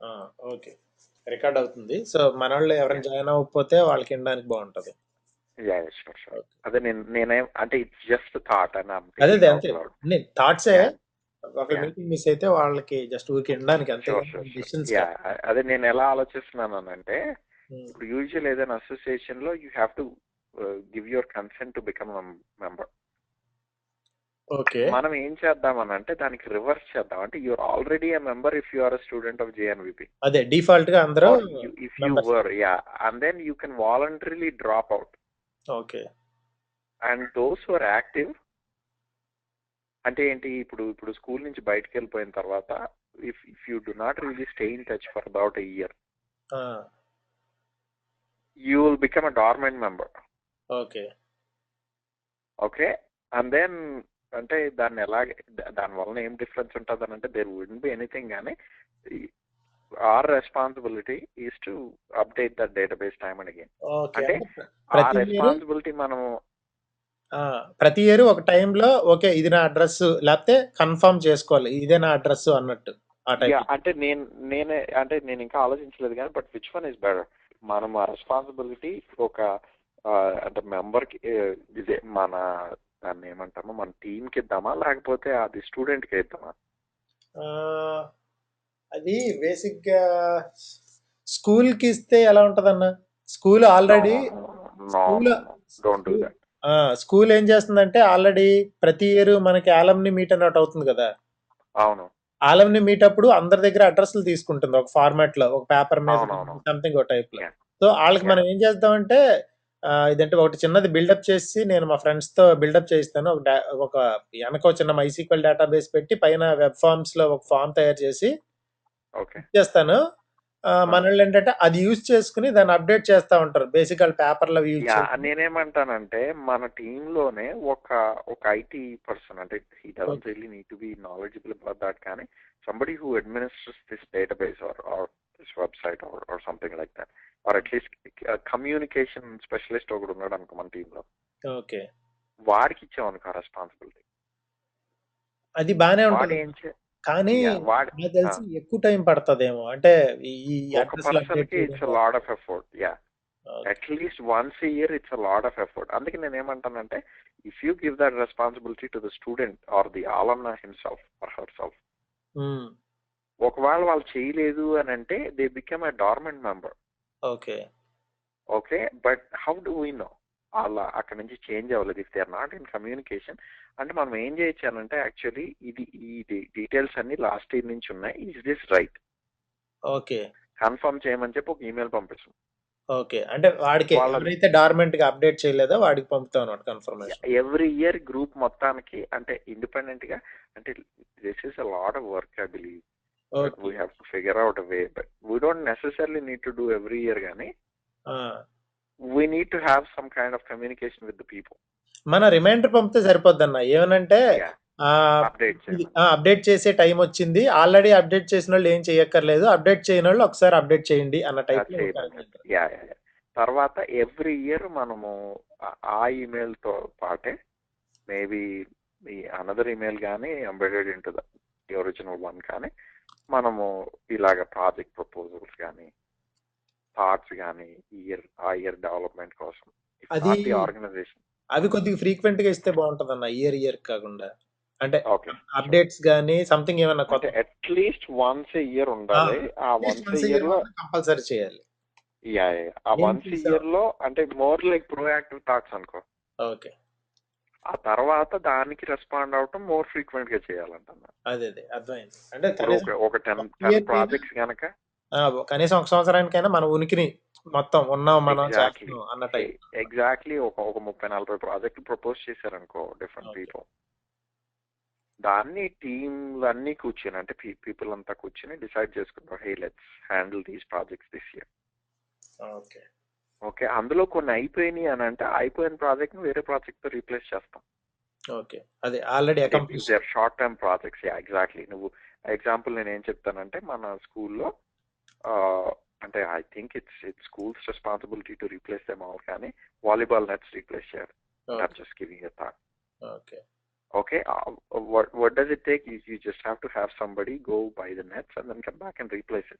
ఆ! Okay. Record అవుతుంది. So, మనోళ్ళు యా ఎవరైనా జాయిన్ అవ్వకపోతే వాళ్ళకి వినడానికి బావుంటది. Yeah sure sure. ఓకే. అదే నేనేం అంటే it's just thought and I'm అదే అదే థింకింగ్ అవుట్ అంతే. లౌడ్. అన్ని థాట్సే. యా ఒకవేళ యా మీటింగ్ మిస్ అయితే వాళ్ళకి జస్ట్ ఊరికే వినడానికి షూర్ అంతేగాని షూర్ షూర్. డెసిషన్స్ యా కాదు. అదే నేను ఎలా ఆలోచిస్తున్నానంటే హ్మ్. ఇప్పుడు యూజువల్ ఏదైనా అసోసియేషన్ లో you have to give your consent to become member. Okay. మనం ఏం చేద్దామని అంటే దానికి రివర్స్ చేద్దాం. అంటే you're already a member if you are a student of JNVP అదే డిఫాల్ట్‌గా అందరూ ఆర్ ఇఫ్ యూ మెంబర్స్. వర్ yeah and then you can voluntarily drop out okay. And those who are active అంటే ఏంటి ఇప్పుడు ఇప్పుడు స్కూల్ నుంచి బయటకు వెళ్ళిపోయిన తర్వాత if you do not really stay in touch for about a year ah! You will become a dormant member. Okay. Okay and then అంటే దాన్ని ఎలాగే దాని వలన ఏం డిఫరెన్స్ ఉంటుంది అని అంటే దేర్ వుడెంట్ బి ఎనీథింగ్ కానీ our responsibility is to update that database time and again. Okay. అంటే అంటే ఆ ప్రతి ఇయరు రెస్పాన్సిబిలిటీ మనము ప్రతి ఇయర్ ఒక టైంలో ఓకే. ఇది నా అడ్రెస్ లేకపోతే కన్ఫర్మ్ చేసుకోవాలి. ఇదే నా అడ్రెస్ అన్నట్టు. ఆ యా టైప్‌లో. అంటే నేను ఇంకా ఆలోచించలేదు కానీ but which one is better మనం ఆ రెస్పాన్సిబిలిటీ ఒక అంటే మెంబర్కి ఇదే మన దాన్ని ఏమంటామో మన టీంకి ఇద్దామా లేకపోతే అది స్టూడెంట్కి ఇద్దామా? ఆహ్, అది బేసిక్‌గా స్కూల్‌కి ఇస్తే ఎలా ఉంటదన్న? School no already no no no school no no don't do school that. School ఏం చేస్తుందంటే ఆల్రెడీ ప్రతి ఇయర్ మనకి అలుమ్ని మీట్ అని ఒకటి అవుతుంది కదా! అవును అలుమ్ని మీట్ అప్పుడు అందరి దగ్గర అడ్రెస్‌లు తీసుకుంటుంది. ఒక ఫార్మాట్‌లో ఒక పేపర్ మీద అవునవును సంథింగ్ ఒక టైప్‌లో. యా సో, ఆళ్ళకి యా మనం ఏం చేద్దామంటే ఇదంటే ఒకటి చిన్నది బిల్డప్ చేసి నేను మా ఫ్రెండ్స్‌తో బిల్డప్ చేయిస్తాను. ఒక వెనక ఒక చిన్న మైసీక్వెల్ డేటాబేస్ పెట్టి పైన వెబ్ ఫార్మ్స్‌లో ఒక ఫార్మ్ తయారు చేసి ఓకే ఇచ్చేస్తాను. మనోళ్ళేంటంటే అది యూజ్ చేసుకొని దాన్ని అప్డేట్ చేస్తా ఉంటారు. బేసిక్‌గా ఆళ్ళు పేపర్‌లు అవి యూజ్ యా చేయకుండా. నేనేమంటానంటే మన టీంలోనే ఒక ఐటీ పర్సన్ అంటే he doesn't okay. Really need to be knowledgeable about that కానీ somebody who administrates this database or this website or something like that or at least communication specialist ఒకడు ఉన్నాడు అనుకో మన టీంలో ఓకే. వాడికి ఇచ్చామనుకో రెస్పాన్సిబిలిటీ అది బానే వాడు ఉంటది. ఏం చే కానీ యా వాడు నాకు తెలిసి ఎక్కువ టైం పడతదేమో. అంటే ఈ ఈ ఒక అడ్రెస్‌లు పర్సన్ అప్డేట్ కి చేయడం ఇట్స్ అ కోసం. Lot of effort yeah okay. At least once a year it's a lot of effort. అందుకే నేను ఏమంటానంటే if you give that responsibility to the student or the alumna himself or her herself. ఒకవేళ వాళ్ళు చేయలేదు అని అంటే they become a dormant member. Okay. Okay but how do we know అలా అక్కడ నుంచి చేంజ్ అవ్వలేదు if they are not in communication. అంటే మనం ఏం చేయొచ్చు అని అంటే యాక్చువల్లీ ఈ డీటెయిల్స్ అన్ని లాస్ట్ ఇయర్ నుంచి ఉన్నాయి is this right okay. Confirm చేయమని చెప్పి ఒక ఈమెయిల్ పంపిస్తాం ఓకే. అంటే వాడికే వాళ్ళ ఎవరైతే డార్మెంట్‌గా అప్డేట్ చేయలేదో వాడికి పంపుతాం అన్నమాట కన్ఫర్మేషన్. ఎవ్రీ ఇయర్ గ్రూప్ మొత్తానికి అంటే ఇండిపెండెంట్ గా అంటే this is a lot of work I believe but okay. We have to figure out a way but we don't necessarily need to do every year కానీ ఆ! We need to have some kind of communication with the people. మన reminder పంపితే సరిపోద్దన్న. ఏమనంటే yeah ఆహ్, update ఇది చేయమని update చేసే టైమొచ్చింది. Already update చేసినోళ్ళు ఏం చెయ్యక్కర్లేదు. అప్డేట్ చేయనోళ్ళు ఒకసారి అప్డేట్ చేయండి అన్న టైప్‌లో ఒక చేయమని చెప్పి రిమైండర్. యా యా యా తర్వాత ఎవ్రీ ఇయర్ మనము ఆ ఈమెయిల్ తో పాటే మేబీ ఈ అనదర్ ఈమెయిల్ కానీ embedded in to the original one కానీ మనము ఇలాగ ప్రాజెక్ట్ ప్రపోజల్స్ కానీ థాట్స్ కానీ ఆ ఇయర్ డెవలప్మెంట్ కోసం ఇఫ్ అది నాట్ ది ఆర్గనైజేషన్. అవి కొద్దిగా ఫ్రీక్వెంట్‌గా ఇస్తే బావుంటదన్న. ఇయర్ కాకుండా. అంటే ఓకే షూర్ అప్డేట్స్ గాని సంథింగ్ ఏమన్నా అంటే కొత్త. అట్లీస్ట్ వన్స్ ఎ ఇయర్ ఆ! ఉండాలి. ఆ at least once a once year year లో మాత్రం కంపల్సరీ చేయాలి. యా యా ఆ ఏం వన్స్ చూసావు? ఇయర్ లో అంటే మోర్ లైక్ ప్రోయాక్టివ్ థాట్స్ అనుకో. ఓకే. ఆ తర్వాత దానికి రెస్పాండ్ అవటం మోర్ ఫ్రీక్వెంట్ గా చేయాలంటున్నా. అదే. అర్థమైంది. అంటే ఇప్పుడు కనీసం ఒక ఒక 10 ఇయర్‌కైనా ప్రాజెక్ట్స్ గనక కనీసం ఒక సంవత్సరానికైనా మన ఉనికిని మొత్తం ఉన్నాం మనం ఎగ్జాక్ట్లీ చేస్తున్నాం అన్న టైప్. ఎగ్జాక్ట్లీ ఒక 30-40 ప్రాజెక్టులు ప్రపోజ్ చేశారనుకో డిఫరెంట్ ఓకే. పీపుల్ దాన్ని టీంలన్నీ కూర్చొని అంటే పీపుల్ అంతా కూర్చొని డిసైడ్ చేసుకుంటారు hey let's handle these projects this year. Okay. Okay అందులో కొన్ని అయిపోయినాయి అని అంటే అయిపోయిన ప్రాజెక్ట్ ని వేరే ప్రాజెక్ట్ తో రీప్లేస్ చేస్తాం. ఓకే. అదే already if accomplish. They are short term projects yeah exactly నువ్వు ఎగ్జాంపుల్ నేను ఏం చెప్తానంటే మన స్కూల్లో అంటే I think it's schools responsibility to replace them all కానీ వాలీబాల్ నెట్స్ రీప్లేస్ చేయాలి. Okay. Just giving a thought. Okay. Okay, what does it take? You just have to have somebody go buy the nets and then come back and replace it.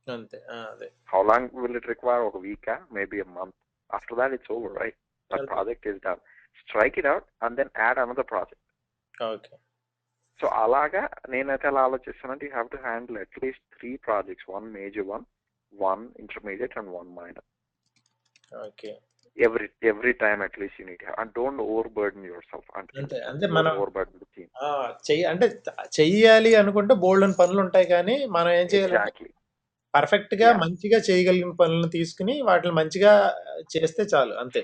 అంతే. అదే. How long will it require? ఒక week, maybe a month. After that, it's over, right? That అంతే. project is done. Strike it out and then add another project. Okay. So అలాగా నేనైతే ఎలా ఆలోచిస్తానంటే, you have to handle at least 3 projects, 1 major one, 1 intermediate and 1 minor. Okay. every time at least you need to have, and don't overburden yourself అంతే. until అంటే you మనం overburden the team. అంటే చెయ్యాలి అనుకుంటే బోల్డెన్ని పనులుంటాయి కానీ, మనం ఏం చేయాలంటే Exactly. పర్ఫెక్ట్‌గా Yeah. మంచిగా చేయగలిగిన పనులను తీసుకొని వాటిని మంచిగా చేస్తే చాలు. అంతే.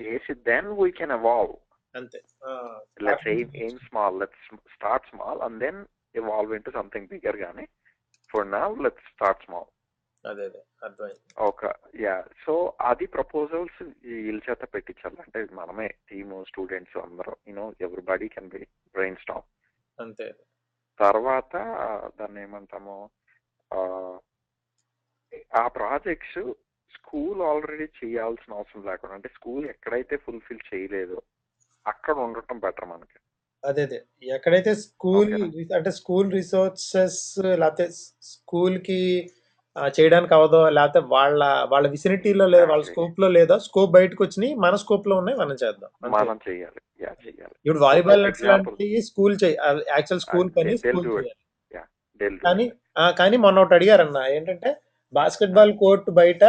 Then we can evolve. అంతే. Let's aim small. Let's start small and then evolve into something bigger గానీ for now let's start small. అదే అర్థమైంది. సో అది ప్రపోజల్స్ వీళ్ళ చేత పెట్టించాలి. అంటే మనమే టీమ్, స్టూడెంట్స్ అందరూ, everybody can be brain Storm. అంతే. తర్వాత దాన్ని ఏమంటాము, ఆ ప్రాజెక్ట్స్ స్కూల్ ఆల్రెడీ చేయాల్సిన అవసరం లేకుండా, అంటే స్కూల్ ఎక్కడైతే ఫుల్ఫిల్ చేయలేదో అక్కడ ఉండటం బెటర్ మనకి. అదే ఎక్కడైతే స్కూల్ అంటే స్కూల్ రిసోర్సెస్ లేకపోతే స్కూల్ కి చేయడానికి అవదో, లేకపోతే వాళ్ళ విసినిటీలో లేదా వాళ్ళ స్కోప్ లో లేదో, స్కోప్ బయటకు వచ్చినాయి, మన స్కోప్ లో ఉన్నాయి, మనం చేద్దాం. మనం చేయాలి. ఇప్పుడు వాలీబాల్ లాంటి స్కూల్ యాక్చువల్ స్కూల్ పని స్కూల్ చేయాలి. కానీ మొన్న ఒకటి అడిగారన్న, ఏంటంటే బాస్కెట్బాల్ కోర్ట్ బయట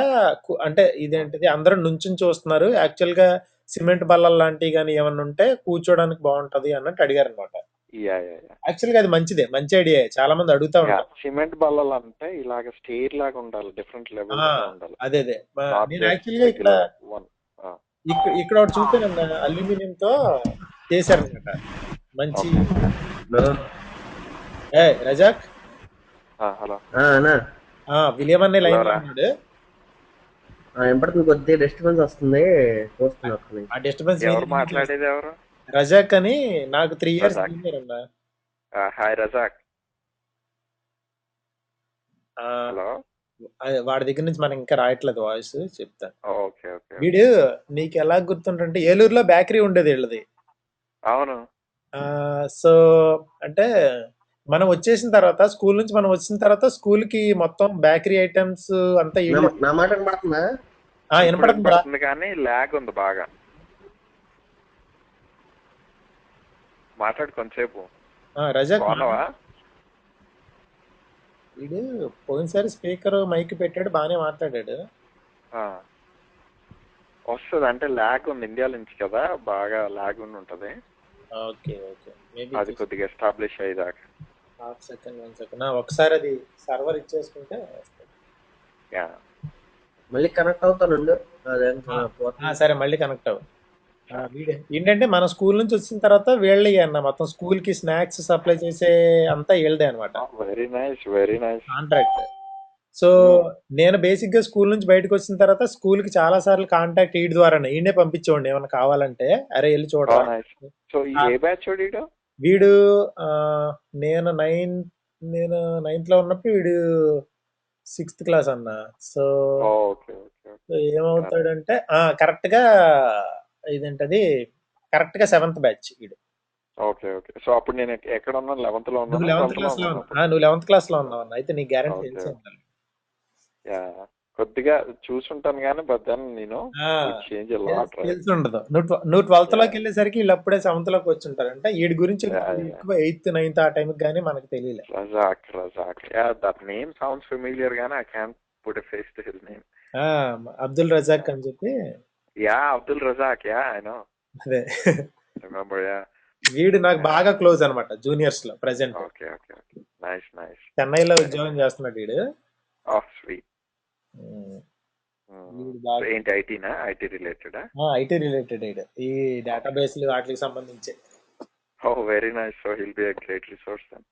అంటే ఇదేంటిది అందరూ నుంచుని చూస్తున్నారు, యాక్చువల్ గా సిమెంట్ బల్లలు లాంటివి కానీ ఏమన్నా ఉంటే కూర్చోడానికి బాగుంటది అన్నట్టు అడిగారు అనమాట. యాక్చువల్ గా అది మంచిదే, మంచి ఐడియా. చాలా మంది అడుగుతా ఉంటారు. సిమెంట్ బల్లలు అంటే ఇలాగ స్టేర్ లాగా ఉండాలి, డిఫరెంట్ లెవెల్ ఉండాలి. అదే నేను యాక్చువల్ గా ఇక్కడ ఒకటి చూసానన్న, అల్యూమినియం తో చేశారనమాట మంచి. రజాక్, హలో, విలియం అనే లైన్ లో ఉన్నాడు. ఎంపడుతుంది, కొద్దిగా డిస్టర్బెన్స్ వస్తుంది. ఆ డిస్టర్బెన్స్ ఎవరు మాట్లాడేది? ఎవరు? రజాక్ అని, నాకు 3 years జూనియర్ అన్న. హాయ్ రజాక్. హలో. వాడి దగ్గర నుంచి మనకి ఇంకా రాయట్లేదు వాయిస్, చెప్తాను. ఓకే. వీడు నీకు ఎలా గుర్తుంటే, ఏలూరులో బేకరీ ఉండేది వీళ్ళది. అవును. సో అంటే మనం వచ్చేసిన తర్వాత, స్కూల్ నుంచి మనం వచ్చిన తర్వాత స్కూల్ కి మొత్తం బేకరీ ఐటమ్స్ అంతా వినపడుతుంది కానీ లాగ్ ఉంది బాగా. మాట్లాడు కొంచెంసేపు. రజాక్, వీడు పోయినసారి స్పీకర్ మైక్ పెట్టాడు, బాగానే మాట్లాడాడు. వస్తుంది అంటే లాగ్ ఉంది, ఇండియా నుంచి కదా, బాగా లాగ్ ఉంటది. ఓకే. అది కొద్దిగా ఎస్టాబ్లిష్ అయ్యేదాకా. హాఫ్ సెకండ్, 1 సెకండ్ ఒకసారి అది సర్వర్ ఇచ్చేసుకుంటే మళ్ళీ కనెక్ట్ అవుతాను. సరే, మళ్ళీ కనెక్ట్ అవ్వ. ఏంటంటే మన స్కూల్ నుంచి వచ్చిన తర్వాత వీళ్ళే అన్న, మొత్తం స్కూల్ కి స్నాక్స్ సప్లై చేసే అంతా వీళ్ళదే అనమాట. Very nice contract. సో నేను బేసిక్ గా స్కూల్ నుంచి బయటకు వచ్చిన తర్వాత స్కూల్ కి చాలా సార్లు కాంటాక్ట్ వీడి ద్వారా ఈయనే పంపించేవాడిని, ఏమన్నా కావాలంటే, అరే వెళ్ళి చూడరా. వీడు నేను 9th లో ఉన్నప్పుడు వీడు 6th క్లాస్ అన్న. సో ఏమవుతాడంటే కరెక్ట్ గా ఇదేంటది, కరెక్ట్ గా 7th బ్యాచ్ వీడు. ఓకే. సో అప్పుడు నేను ఎక్కడ ఉన్నాను? 11th లో ఉన్నాను. నువ్వు 11th క్లాస్ లో ఉన్నావు అన్న. అయితే నీ గ్యారెంటీ తెలిసి ఉండాలి. కొద్దిగా చూసుంటాను కానీ నేను తెలిసి ఉండదు. నువ్వు 12th లోకి వెళ్ళేసరికి వీళ్ళు అప్పుడే 7th లోకి వచ్చి ఉంటారు. అంటే వీడి గురించి ఎక్కువ 8th 9th ఆ టైంకి కానీ మనకు తెలియలే. Razak. That name sounds familiar గానీ I can't put a face to his name. Abdul Razak అని చెప్పి. అబ్దుల్ రజాక్. I know. అదే రిమెంబర్. వీడు నాకు బాగా క్లోజ్ అనమాట, జూనియర్స్ లో ప్రెసెంట్. ఓకే. నైస్. చెన్నైలో ఉద్యోగం చేస్తున్నాడు వీడు. స్వీట్. ఏంటి ఐటీ రిలేటెడ్ ఈ డేటాబేస్లు వాటికి సంబంధించి. Very nice. So he'll be a great resource then.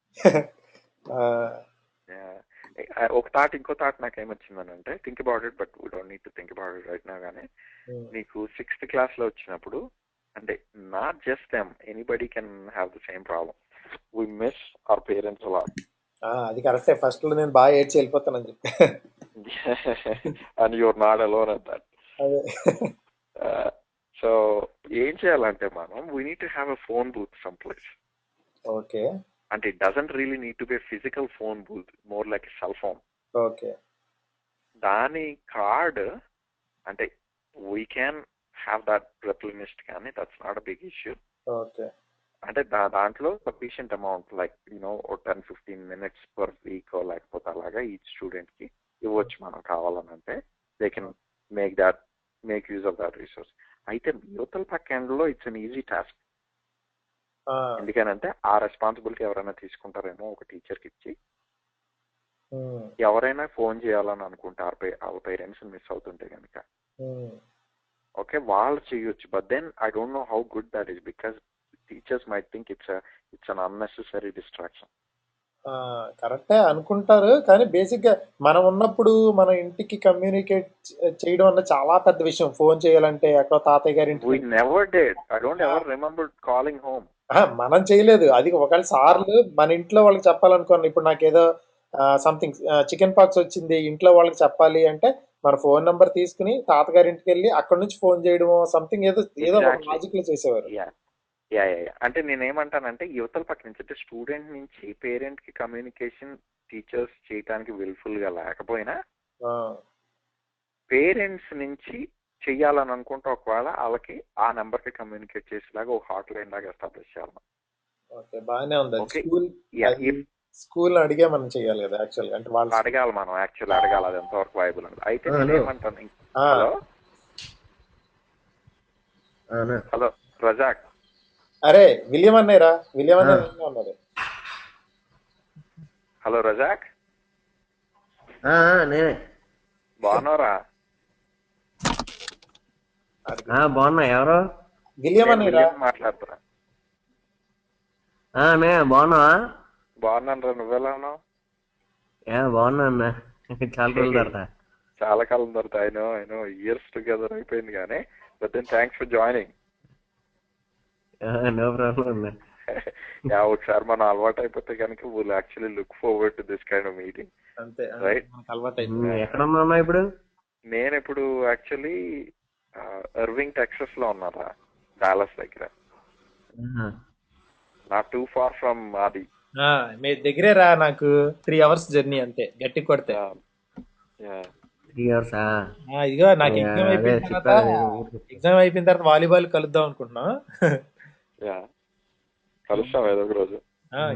ఇంకో థాట్ నాకు ఏమొచ్చిందని అంటే, think about it, but we don't need to think about it right now. కానీ నీకు 6th క్లాస్ లో వచ్చినప్పుడు, అంటే not just them, anybody can have the same problem. We miss our parents a lot. అది కరెక్టే. ఫస్ట్ లో నేను బాగా ఏడ్చి వెళ్ళిపోతానని చెప్పి. And you're not alone at that. So ఏం చేయాలంటే మనం, we need to have a phone booth some place. Okay. అంటే it doesn't really need to be a physical phone booth, more like a cell phone. Okay. దాని card అంటే we can have that replenished కానీ that's not a big issue. Okay. అంటే దాంట్లో sufficient amount like 10-15 minutes per week లేకపోతే అలాగా each student కి ఇవ్వచ్చు మనం కావాలని. అంటే they can make use of that resource. అయితే యువతల పక్క ఎండ్లో ఇట్స్ అన్ ఈజీ టాస్క్. ఎందుకనంటే ఆ రెస్పాన్సిబిలిటీ ఎవరైనా తీసుకుంటారేమో ఒక టీచర్కి ఇచ్చి, ఎవరైనా ఫోన్ చేయాలని అనుకుంటారు వాళ్ళ పేరెంట్స్ మిస్ అవుతుంటే కనుక ఓకే వాళ్ళు చేయొచ్చు. But then I don't know how good that is because teachers might think it's an unnecessary distraction. కరెక్టే అనుకుంటారు, కానీ బేసిక్ గా మనం ఉన్నప్పుడు మన ఇంటికి కమ్యూనికేట్ చేయడం అన్న చాలా పెద్ద విషయం. ఫోన్ చేయాలంటే ఎక్కడో తాతయ్య గారి We never did. I don't ever remember calling home. మనం చేయలేదు. అది ఒకవేళ సార్లు మన ఇంట్లో వాళ్ళకి చెప్పాలనుకోండి, ఇప్పుడు నాకేదో సంథింగ్ చికెన్ పాక్స్ వచ్చింది ఇంట్లో వాళ్ళకి చెప్పాలి అంటే మన ఫోన్ నెంబర్ తీసుకుని తాతగారి ఇంటికి వెళ్ళి అక్కడ నుంచి ఫోన్ చేయడం సంథింగ్ ఏదో లాజిక్ లో చేసేవారు. అంటే నేనేమంటానంటే యువతల పక్క నుంచి అంటే స్టూడెంట్ నుంచి పేరెంట్ కి కమ్యూనికేషన్ టీచర్స్ చేయడానికి విల్ఫుల్ గా లేకపోయినా పేరెంట్స్ నుంచి చెయ్యాలని అనుకుంటే ఒకవేళ వాళ్ళకి ఆ నెంబర్ కి కమ్యూనికేట్ చేసేలాగా ఒక హాట్ లైన్ లాగా ఎస్టాబ్లిష్ చేయాలి. ఓకే, బాగానే ఉంది. స్కూల్ అడిగే మనం చేయాలి కదా యాక్చువల్ అంటే వాళ్ళు అడగాలి, మనం యాక్చువల్ అడగాలి అది ఎంతవరకు వైబుల్ అని. అయితే నేనేమంటాను, హలో రజాక్, అరే విలియం అన్నయ్యరా, విలియం అన్నయ్య ఉన్నారు. హలో రజాక్, నేనే. బాగున్నారా? బాగున్నా. ఎవరు? విలియం అన్నయ్య మాట్లాడుతున్నా. బాగున్నావా? బాగున్నాను రా, నువ్వెలా ఉన్నావు? బాగున్నా అన్న. చాలా రోజుల తర్వాత. చాలా కాలం తర్వాత. ఐ నో ఇయర్స్ టుగెదర్ అయిపోయింది కానీ but then thanks for joining. No problem అన్న. ఒకసారి మనం అలవాటు అయిపోతే కనుక will actually look forward to this kind of meeting. అంతే, రైట్? ఎక్కడ ఉన్నా ఇప్పుడు? నేను ఇప్పుడు యాక్చువల్లీ ఇర్వింగ్ టెక్సస్ లో ఉన్నారా, డాలస్ దగ్గర. నాట్ టూ ఫార్ ఫ్రమ్ అది. మీ దగ్గరే రా, నాకు 3 hours జర్నీ అంతే గట్టి కొడితే. 3 hours? ఇదిగో నాకు ఎగ్జామ్ అయిపోయిన తర్వాత వాలీబాల్ కలుద్దాం అనుకుంటున్నా. కలుస్తాం ఏదో ఒక రోజు,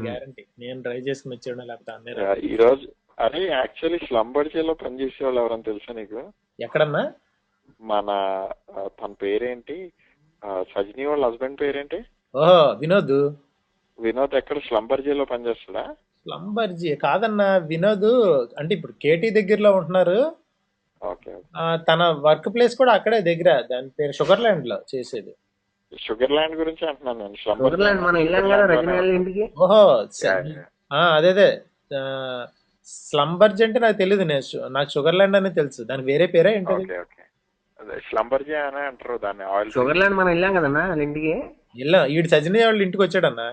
గ్యారంటీ. నేను డ్రైవ్ చేసుకుని వచ్చేయడం లేకపోతే ఈ రోజు. అరే యాక్చువల్లీ స్లంబర్జీలో పనిచేసే వాళ్ళు ఎవరని తెలుసా నీకు? ఎక్కడన్నా? మన తన పేరేంటి, సజిని వాళ్ళ హస్బెండ్ పేరేంటి? ఓహో, వినోద్. వినోద్ ఎక్కడ స్లంబర్జీలో పనిచేస్తాడా? స్లంబర్జీ కాదన్నా, వినోద్ అంటే ఇప్పుడు కేటీ దగ్గరలో ఉంటున్నారు. తన వర్క్ ప్లేస్ కూడా అక్కడే దగ్గర, దాని పేరు షుగర్ ల్యాండ్ లో చేసేది. షుగర్ ల్యాండ్ గురించి అంటున్నాను నేను. ఓహో అదే స్లంబర్జీ అంటే నాకు తెలియదు. నాకు షుగర్ ల్యాండ్ అనేది తెలుసు, దానికి వేరే పేరే ఏంటది? స్లంబర్జీ అని అంటారు దాన్ని. షుగర్ ల్యాండ్ మనం వెళ్ళాం కదన్నా ఇంటికి. ఈడు సజిని వాళ్ళ ఇంటికి వచ్చాడన్నా.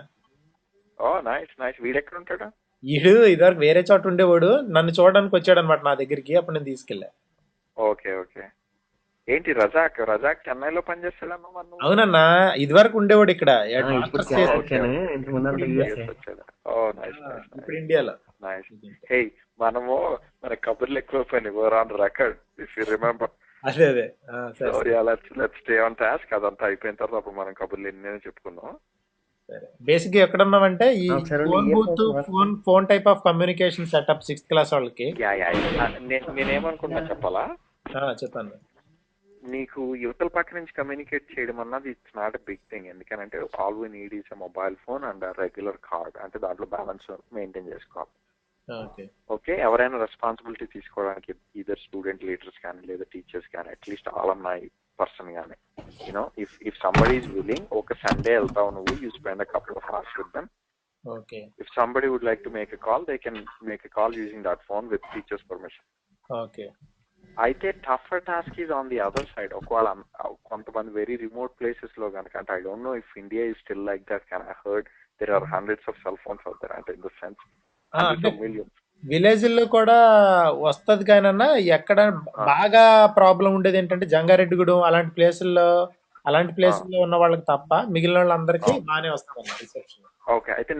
ఓ నైస్ నైస్. వీడు ఎక్కడ ఉంటాడు? ఈడు ఇదివరకు వేరే చోట ఉండేవాడు, నన్ను చూడడానికి వచ్చాడు అనమాట నా దగ్గరికి. అప్పుడు నేను తీసుకెళ్ళా. Okay okay. ఏంటి రజాక్ చెన్నైలో పనిచేస్తాడమ్మా? అవునన్నా, ఇదివరకు ఉండేవాడు ఇక్కడ. ఇప్పుడు ఇండియాలో. మనము మన కబుర్లు ఎక్కువైపోయినాయి. వర్ on record if you remember. అదే లెట్స్ స్టే ఆన్ టాస్క్. అదంతా అయిపోయిన తర్వాత అప్పుడు మనం కబుర్లు ఎన్ని చెప్పుకుందాం. బేసిక్ గా ఎక్కడ ఉన్నామంటే ఈ phone booth phone type of communication setup 6th class వాళ్ళకి. నేనేమనుకుంటా చెప్పాలా? చెప్పండి. నీకు యువతల పక్క నుంచి కమ్యూనికేట్ చేయడం అన్నది it's not a big thing. ఎందుకంటే all we need is a mobile phone and regular card. అంటే దాంట్లో బ్యాలెన్స్ మెయింటైన్ చేసుకోవాలి. ఓకే, ఎవరైనా రెస్పాన్సిబిలిటీ తీసుకోవడానికి ఈదర్ స్టూడెంట్ లీడర్స్ కానీ లేదా టీచర్స్ కానీ అట్లీస్ట్ ఆల్మనాయ్ పర్సన్ కానీ ఇఫ్ సంబడి ఈస్ విల్లింగ్, ఒక సండే వెళ్తావు నువ్వు, you spend a couple of hours with them. If somebody would like to make a call, they can make a call using that phone with teachers permission. అయితే tougher task is on the other side. ఒకవేళ కొంతమంది very remote places లో కనుక, అంటే I don't know if India is still like that. Can I heard there are hundreds of cell phones out there, అంటే in the sense village లో కూడా వస్తది. కానీ ఎక్కడ బాగా ప్రాబ్లం ఉండేది ఏంటంటే జంగారెడ్డిగూడెం అలాంటి ప్లేసుల్లో ఉన్న వాళ్ళకి తప్ప మిగిలిన వాళ్ళందరికీ బాగానే వస్తుంది రిసెప్షన్. ఓకే, అయితే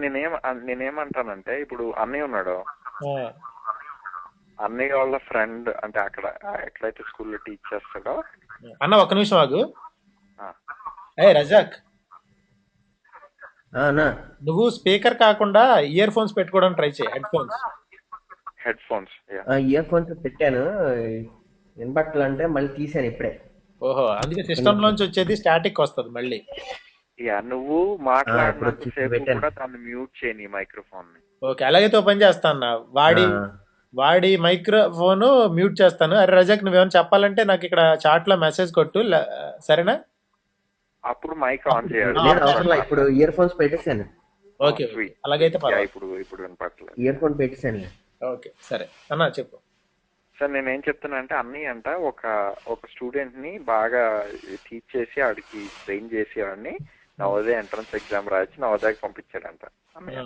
నేనేమంటానంటే ఇప్పుడు అన్నయ్య ఉన్నాడు, అన్నయ్య వాళ్ళ ఫ్రెండ్ అంటే అక్కడ ఎక్కడైతే స్కూల్లో టీచ్ చేస్తాడో. అన్న ఒక్క నిమిషం ఆగు. ఆ, ఏ రజాక్, అన్నా నువ్వు స్పీకర్ కాకుండా ఇయర్ ఫోన్స్ పెట్టుకోవడానికి ట్రై చేయి, head phones. Head phones. Ear phones పెట్టాను, వినపట్టాలంటే మళ్ళీ తీసాను ఇప్పుడే. ఓహో, అందుకే సిస్టమ్ లోంచి వచ్చేది స్టాటిక్ వస్తుంది మళ్ళీ. యా, నువ్వు ఇప్పుడు మాట్లాడినంతసేపు పెట్టాను. కూడా దాన్ని మ్యూట్ చేయని మైక్రోఫోన్ ని. ఓకే, అలాగైతే ఓ పని చేస్తా అన్న, వాడి మైక్రోఫోన్ మ్యూట్ చేస్తాను. అరే రజాక్, నువ్వేమైనా చెప్పాలంటే నాకు ఇక్కడ చాట్ లో మెసేజ్ కొట్టు, సరేనా? అప్పుడు మైక్ ఆన్ చేయాలి. లేదు అవసరం, ఇప్పుడు ఇయర్ ఫోన్స్ పెట్టేశాను. ఓకే, అలాగైతే ఇప్పుడు వినపట్లేదు. ఇయర్ ఫోన్ పెట్టేశాను. ఓకే సరే అన్న, చెప్పు. సార్ నేనేం చెప్తున్నా అంటే, అన్నయ్య అంట ఒక స్టూడెంట్ ని బాగా టీచ్ చేసి ఆడికి ట్రైన్ చేసి ఆడిని నవోదయ ఎంట్రన్స్ ఎగ్జామ్ రాసి నవోదయకి పంపించాడంట అన్నయ్య.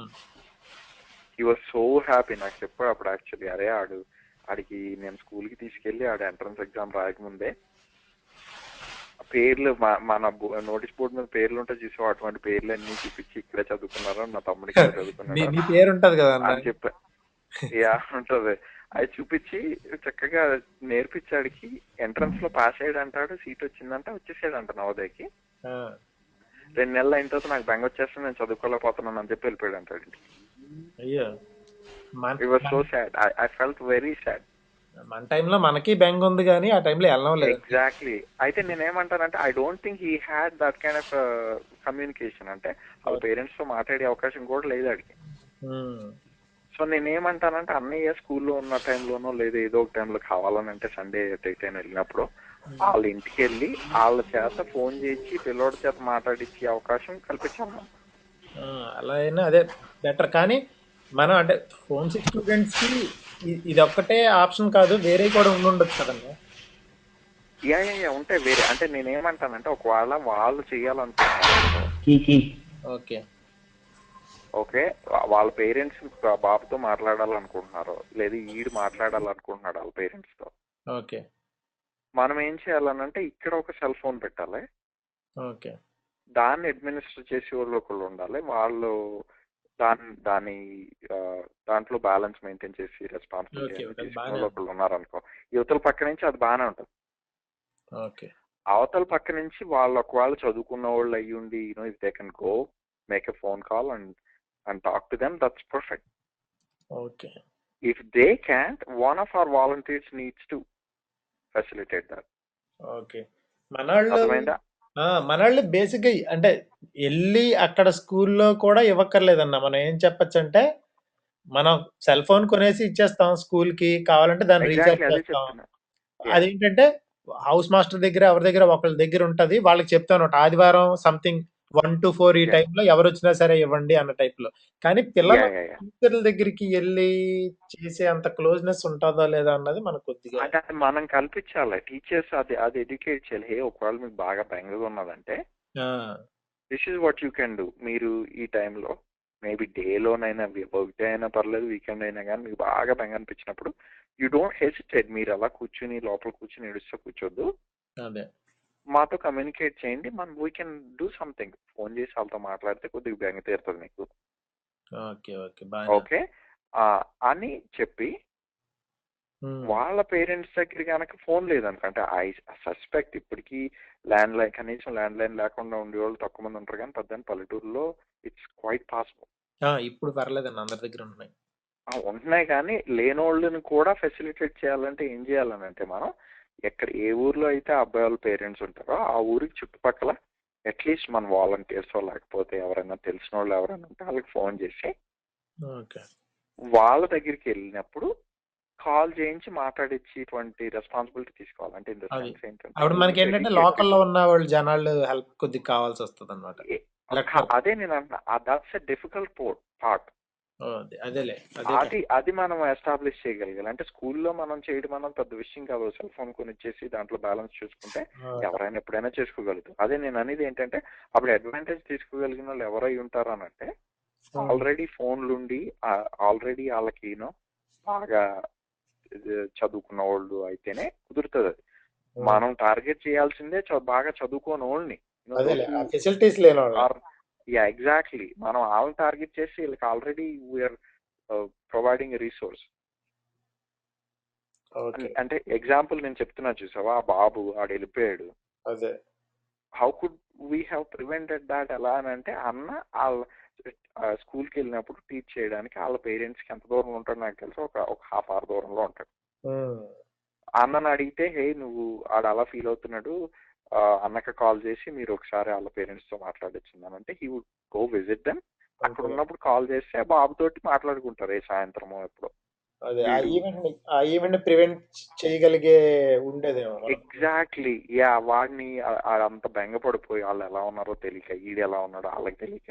He was so happy. నాకు చెప్పాడు అప్పుడు యాక్చువల్లీ, అరే ఆడికి నేను స్కూల్కి తీసుకెళ్ళి ఆడ ఎంట్రన్స్ ఎగ్జామ్ రాయకముందే పేర్లు మన నోటీస్ బోర్డు మీద పేర్లు ఉంటే చూసావు, అటువంటి పేర్లు అన్ని చూపించి ఇక్కడే చదువుకున్నారు, నా తమ్ముడికి చదువుకున్నాడు పేరు ఉంటది కదా అని చెప్పా. యా ఉంటది. అది చూపించి చక్కగా నేర్పించాడికి ఎంట్రన్స్ లో పాస్ అయ్యాడంటాడు, సీట్ వచ్చిందంట, వచ్చేసాడంట నవోదయకి. 2 నెలలు అయిన తర్వాత నాకు బెంగ వచ్చేస్తే నేను చదువుకోలేకపోతున్నాను అని చెప్పి వెళ్ళిపోయాడు అంటాడు. అయ్యో, it was so sad. I felt very sad. మన టైంలో మనకి బెంగ ఉంది కానీ ఆ టైంలో వెళ్ళడం లేదు. ఎగ్జాక్ట్లీ. అయితే నేనేమంటానంటే, I don't think he had that kind of communication. అంటే వాళ్ళ పేరెంట్స్ తో మాట్లాడే అవకాశం కూడా లేదు అడిగి. సో నేనేమంటానంటే, అన్నయ్య స్కూల్లో ఉన్న టైంలోనో లేదా ఏదో ఒక టైంలో కావాలని అంటే సండే ఎటైనా వెళ్ళినప్పుడు వాళ్ళ ఇంటికి వెళ్ళి వాళ్ళ చేత ఫోన్ చేసి పిల్లోడి చేత మాట్లాడించే అవకాశం కల్పించాలి. అలా అయినా అదే బెటర్. కానీ మనం అంటే హోమ్ సిక్ స్టూడెంట్స్ కి ఇది ఒక్కటే ఆప్షన్ కాదు, వేరే కూడా ఉండొచ్చు కదన్నా. యా ఉంటాయి వేరే. అంటే నేనేమంటానంటే, ఒకవేళ వాళ్ళు చేయాలనుకుంటున్నారు, ఓకే వాళ్ళ పేరెంట్స్ బాబుతో మాట్లాడాలనుకుంటున్నారు, లేదా ఈడు మాట్లాడాలనుకుంటున్నాడు వాళ్ళ పేరెంట్స్ తో, ఓకే మనం ఏం చేయాలనంటే ఇక్కడ ఒక సెల్ ఫోన్ పెట్టాలి. ఓకే, దాన్ని అడ్మినిస్టర్ చేసే వాళ్ళు ఒకళ్ళు ఉండాలి. వాళ్ళు దాంట్లో బ్యాలెన్స్ మెయింటైన్ చేసి రెస్పాన్సిబిలిటీ తీసుకునే వాళ్ళు ఒకళ్ళు ఉన్నారనుకో, యువతల పక్క నుంచి అది బాగానే ఉంటుంది. ఓకే, అవతల పక్క నుంచి వాళ్ళు ఒకవేళ చదువుకున్న వాళ్ళు అయ్యి ఉండి, if they can go make a phone call and talk to them, that's perfect. Okay. If they can't, one of our volunteers needs to facilitate that. Okay. మనళ్ళు బేసిక్గా అంటే వెళ్ళి అక్కడ స్కూల్లో కూడా ఇవ్వక్కర్లేదన్న. మనం ఏం చెప్పచ్చు అంటే, మనం సెల్ ఫోన్ కొనేసి ఇచ్చేస్తాం స్కూల్ కి, కావాలంటే దాన్ని రీఛార్జ్ చేస్తాం. అదేంటంటే హౌస్ మాస్టర్ దగ్గర ఎవరి దగ్గర ఒకళ్ళ దగ్గర ఉంటది, వాళ్ళకి చెప్తాను ఆదివారం సంథింగ్ 1 to 4 ఈ టైంలో ఎవరు వచ్చినా సరే ఇవ్వండి అన్న టైప్ లో. కానీ పిల్లలు టీచర్ల దగ్గరికి వెళ్ళి చేసే అంత క్లోజ్నెస్ ఉంటుందో లేదా అన్నది మనకు కొద్దిగా మనం కల్పించాలి. టీచర్స్ అది ఎడ్యుకేట్ చేయాలి. హే, ఒకవేళ మీకు బాగా బెంగగా ఉన్నదంటే this is what you can do. మీరు ఈ టైంలో మేబీ డేలోనైనా, వర్క్ డే అయినా పర్లేదు, వీకెండ్ అయినా కానీ మీకు బాగా బెంగ అనిపించినప్పుడు యూ డోంట్ హెసిటేట్. మీరు అలా కూర్చుని లోపల కూర్చుని ఏడుస్తూ కూర్చోద్దు, మాతో కమ్యూనికేట్ చేయండి, మనం we can do something. Phone చేసి వాళ్ళతో మాట్లాడితే కొద్దిగా బెంగ తీరుతుంది మీకు. ఓకే అని చెప్పి వాళ్ళ పేరెంట్స్ దగ్గర కనుక ఫోన్ లేదనుకంటే, ఐ సస్పెక్ట్ ఇప్పటికీ కనీసం ల్యాండ్ లైన్ లేకుండా ఉండేవాళ్ళు తక్కువ మంది ఉంటారు, కానీ పెద్ద పల్లెటూరులో ఇట్స్ క్వైట్ పాసిబుల్. ఇప్పుడు పర్లేదండి, అందరి దగ్గర ఉంటున్నాయి. కానీ లేనోళ్ళని కూడా ఫెసిలిటేట్ చేయాలంటే ఏం చేయాలనంటే, మనం ఏ ఊర్లో అయితే అబ్బాయి వాళ్ళ పేరెంట్స్ ఉంటారో ఆ ఊరికి చుట్టుపక్కల అట్లీస్ట్ మన వాలంటీర్స్ లేకపోతే ఎవరైనా తెలిసిన వాళ్ళు ఎవరైనా ఉంటే వాళ్ళకి ఫోన్ చేసి వాళ్ళ దగ్గరికి వెళ్ళినప్పుడు కాల్ చేయించి మాట్లాడించేటువంటి రెస్పాన్సిబిలిటీ తీసుకోవాలి. అంటే అప్పుడు మనకి ఏంటంటే లోకల్లో ఉన్న వాళ్ళు జనాలు హెల్ప్ కొద్దిగా కావాల్సి వస్తుంది అన్నమాట. అదే నేను అంటున్నా, దట్స్ ఎ డిఫికల్ట్ పార్ట్. అది మనం ఎస్టాబ్లిష్ చేయగలగాలి. అంటే స్కూల్లో మనం చేయడం అన్నది పెద్ద విషయం కాదు. సెల్ ఫోన్ కొనిచ్చేసి దాంట్లో బ్యాలెన్స్ చూసుకుంటే ఎవరైనా ఎప్పుడైనా చేసుకోగలుగుతారు. అదే నేను అనేది ఏంటంటే, అప్పుడు అడ్వాంటేజ్ తీసుకోగలిగిన వాళ్ళు ఎవరై ఉంటారు అని అంటే, ఆల్రెడీ ఫోన్లుండి ఆల్రెడీ వాళ్ళకి బాగా చదువుకున్న వాళ్ళు అయితేనే కుదురుతుంది. అది మనం టార్గెట్ చేయాల్సిందే బాగా చదువుకోని వాళ్ళని. ఫెసిలిటీస్ లేని వాళ్ళు. Ya exactly. మనం వాళ్ళని టార్గెట్ చేసి వీళ్ళకి already we are providing resource. Okay. అంటే ఎగ్జాంపుల్ నేను చెప్తున్నా చూసావా, ఆ బాబు ఆడు వెళ్ళిపోయాడు. అదే. How could we have prevented that? ఎలా అని అంటే అన్న వాళ్ళ స్కూల్కి వెళ్ళినప్పుడు టీచ్ చేయడానికి వాళ్ళ పేరెంట్స్కి ఎంత దూరం ఉంటాడు నాకు తెలిసి ఒక హాఫ్ అవర్ దూరంలో ఉంటాడు. అన్నని అడిగితే హే నువ్వు ఆడు అలా ఫీల్ అవుతున్నాడు, అన్నకి కాల్ చేసి మీరు ఒకసారి వాళ్ళ పేరెంట్స్ తో మాట్లాడొచ్చిందని అంటే he would go visit them. అక్కడ ఉన్నప్పుడు కాల్ చేస్తే బాబుతోటి మాట్లాడుకుంటారు ఏ సాయంత్రమో ఎప్పుడు. అదే ఆ ఈవెంట్ ప్రివెంట్ చేయగలిగే ఉండేదేమో. Exactly, yeah. వాడిని అంత బెంగపడిపోయి వాళ్ళు ఎలా ఉన్నారో తెలియక, ఈడు ఎలా ఉన్నాడో వాళ్ళకి తెలియక,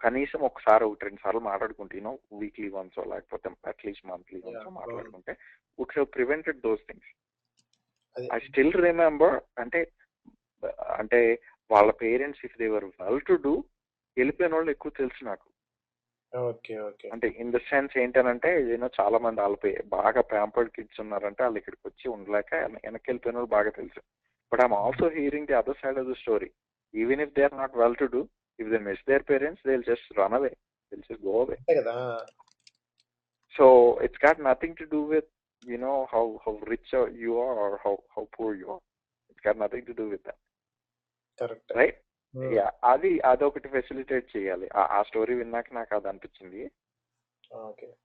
కనీసం ఒకసారి 1-2 సార్లు మాట్లాడుకుంటే వీక్లీ వన్స్ లేకపోతే అట్లీస్ట్ మంత్లీ వన్స్ మాట్లాడుకుంటే would have prevented those things. I still remember అంటే వాళ్ళ parents if they were well to do వెళ్ళిపోయిన వాళ్ళు ఎక్కువ తెలుసు నాకు. అంటే ఇన్ ద సెన్స్ ఏంటనంటే చాలా మంది వాళ్ళ బాగా ప్యాంపర్డ్ కిడ్స్ ఉన్నారంటే వాళ్ళు ఇక్కడికి వచ్చి ఉండలేక వెనక్కి వెళ్ళిపోయిన వాళ్ళు బాగా తెలుసు. But I'm also hearing the other side of the story. Even if they are not well to do, if they miss their parents they will just run away, they will just go away. So it's got nothing to do with how rich you are or how poor you are. It's got nothing to do with that. Correct. Right? Yeah. అదొకటి facilitate చేయాలి. ఆ story విన్నాక నాకు అది అనిపించింది.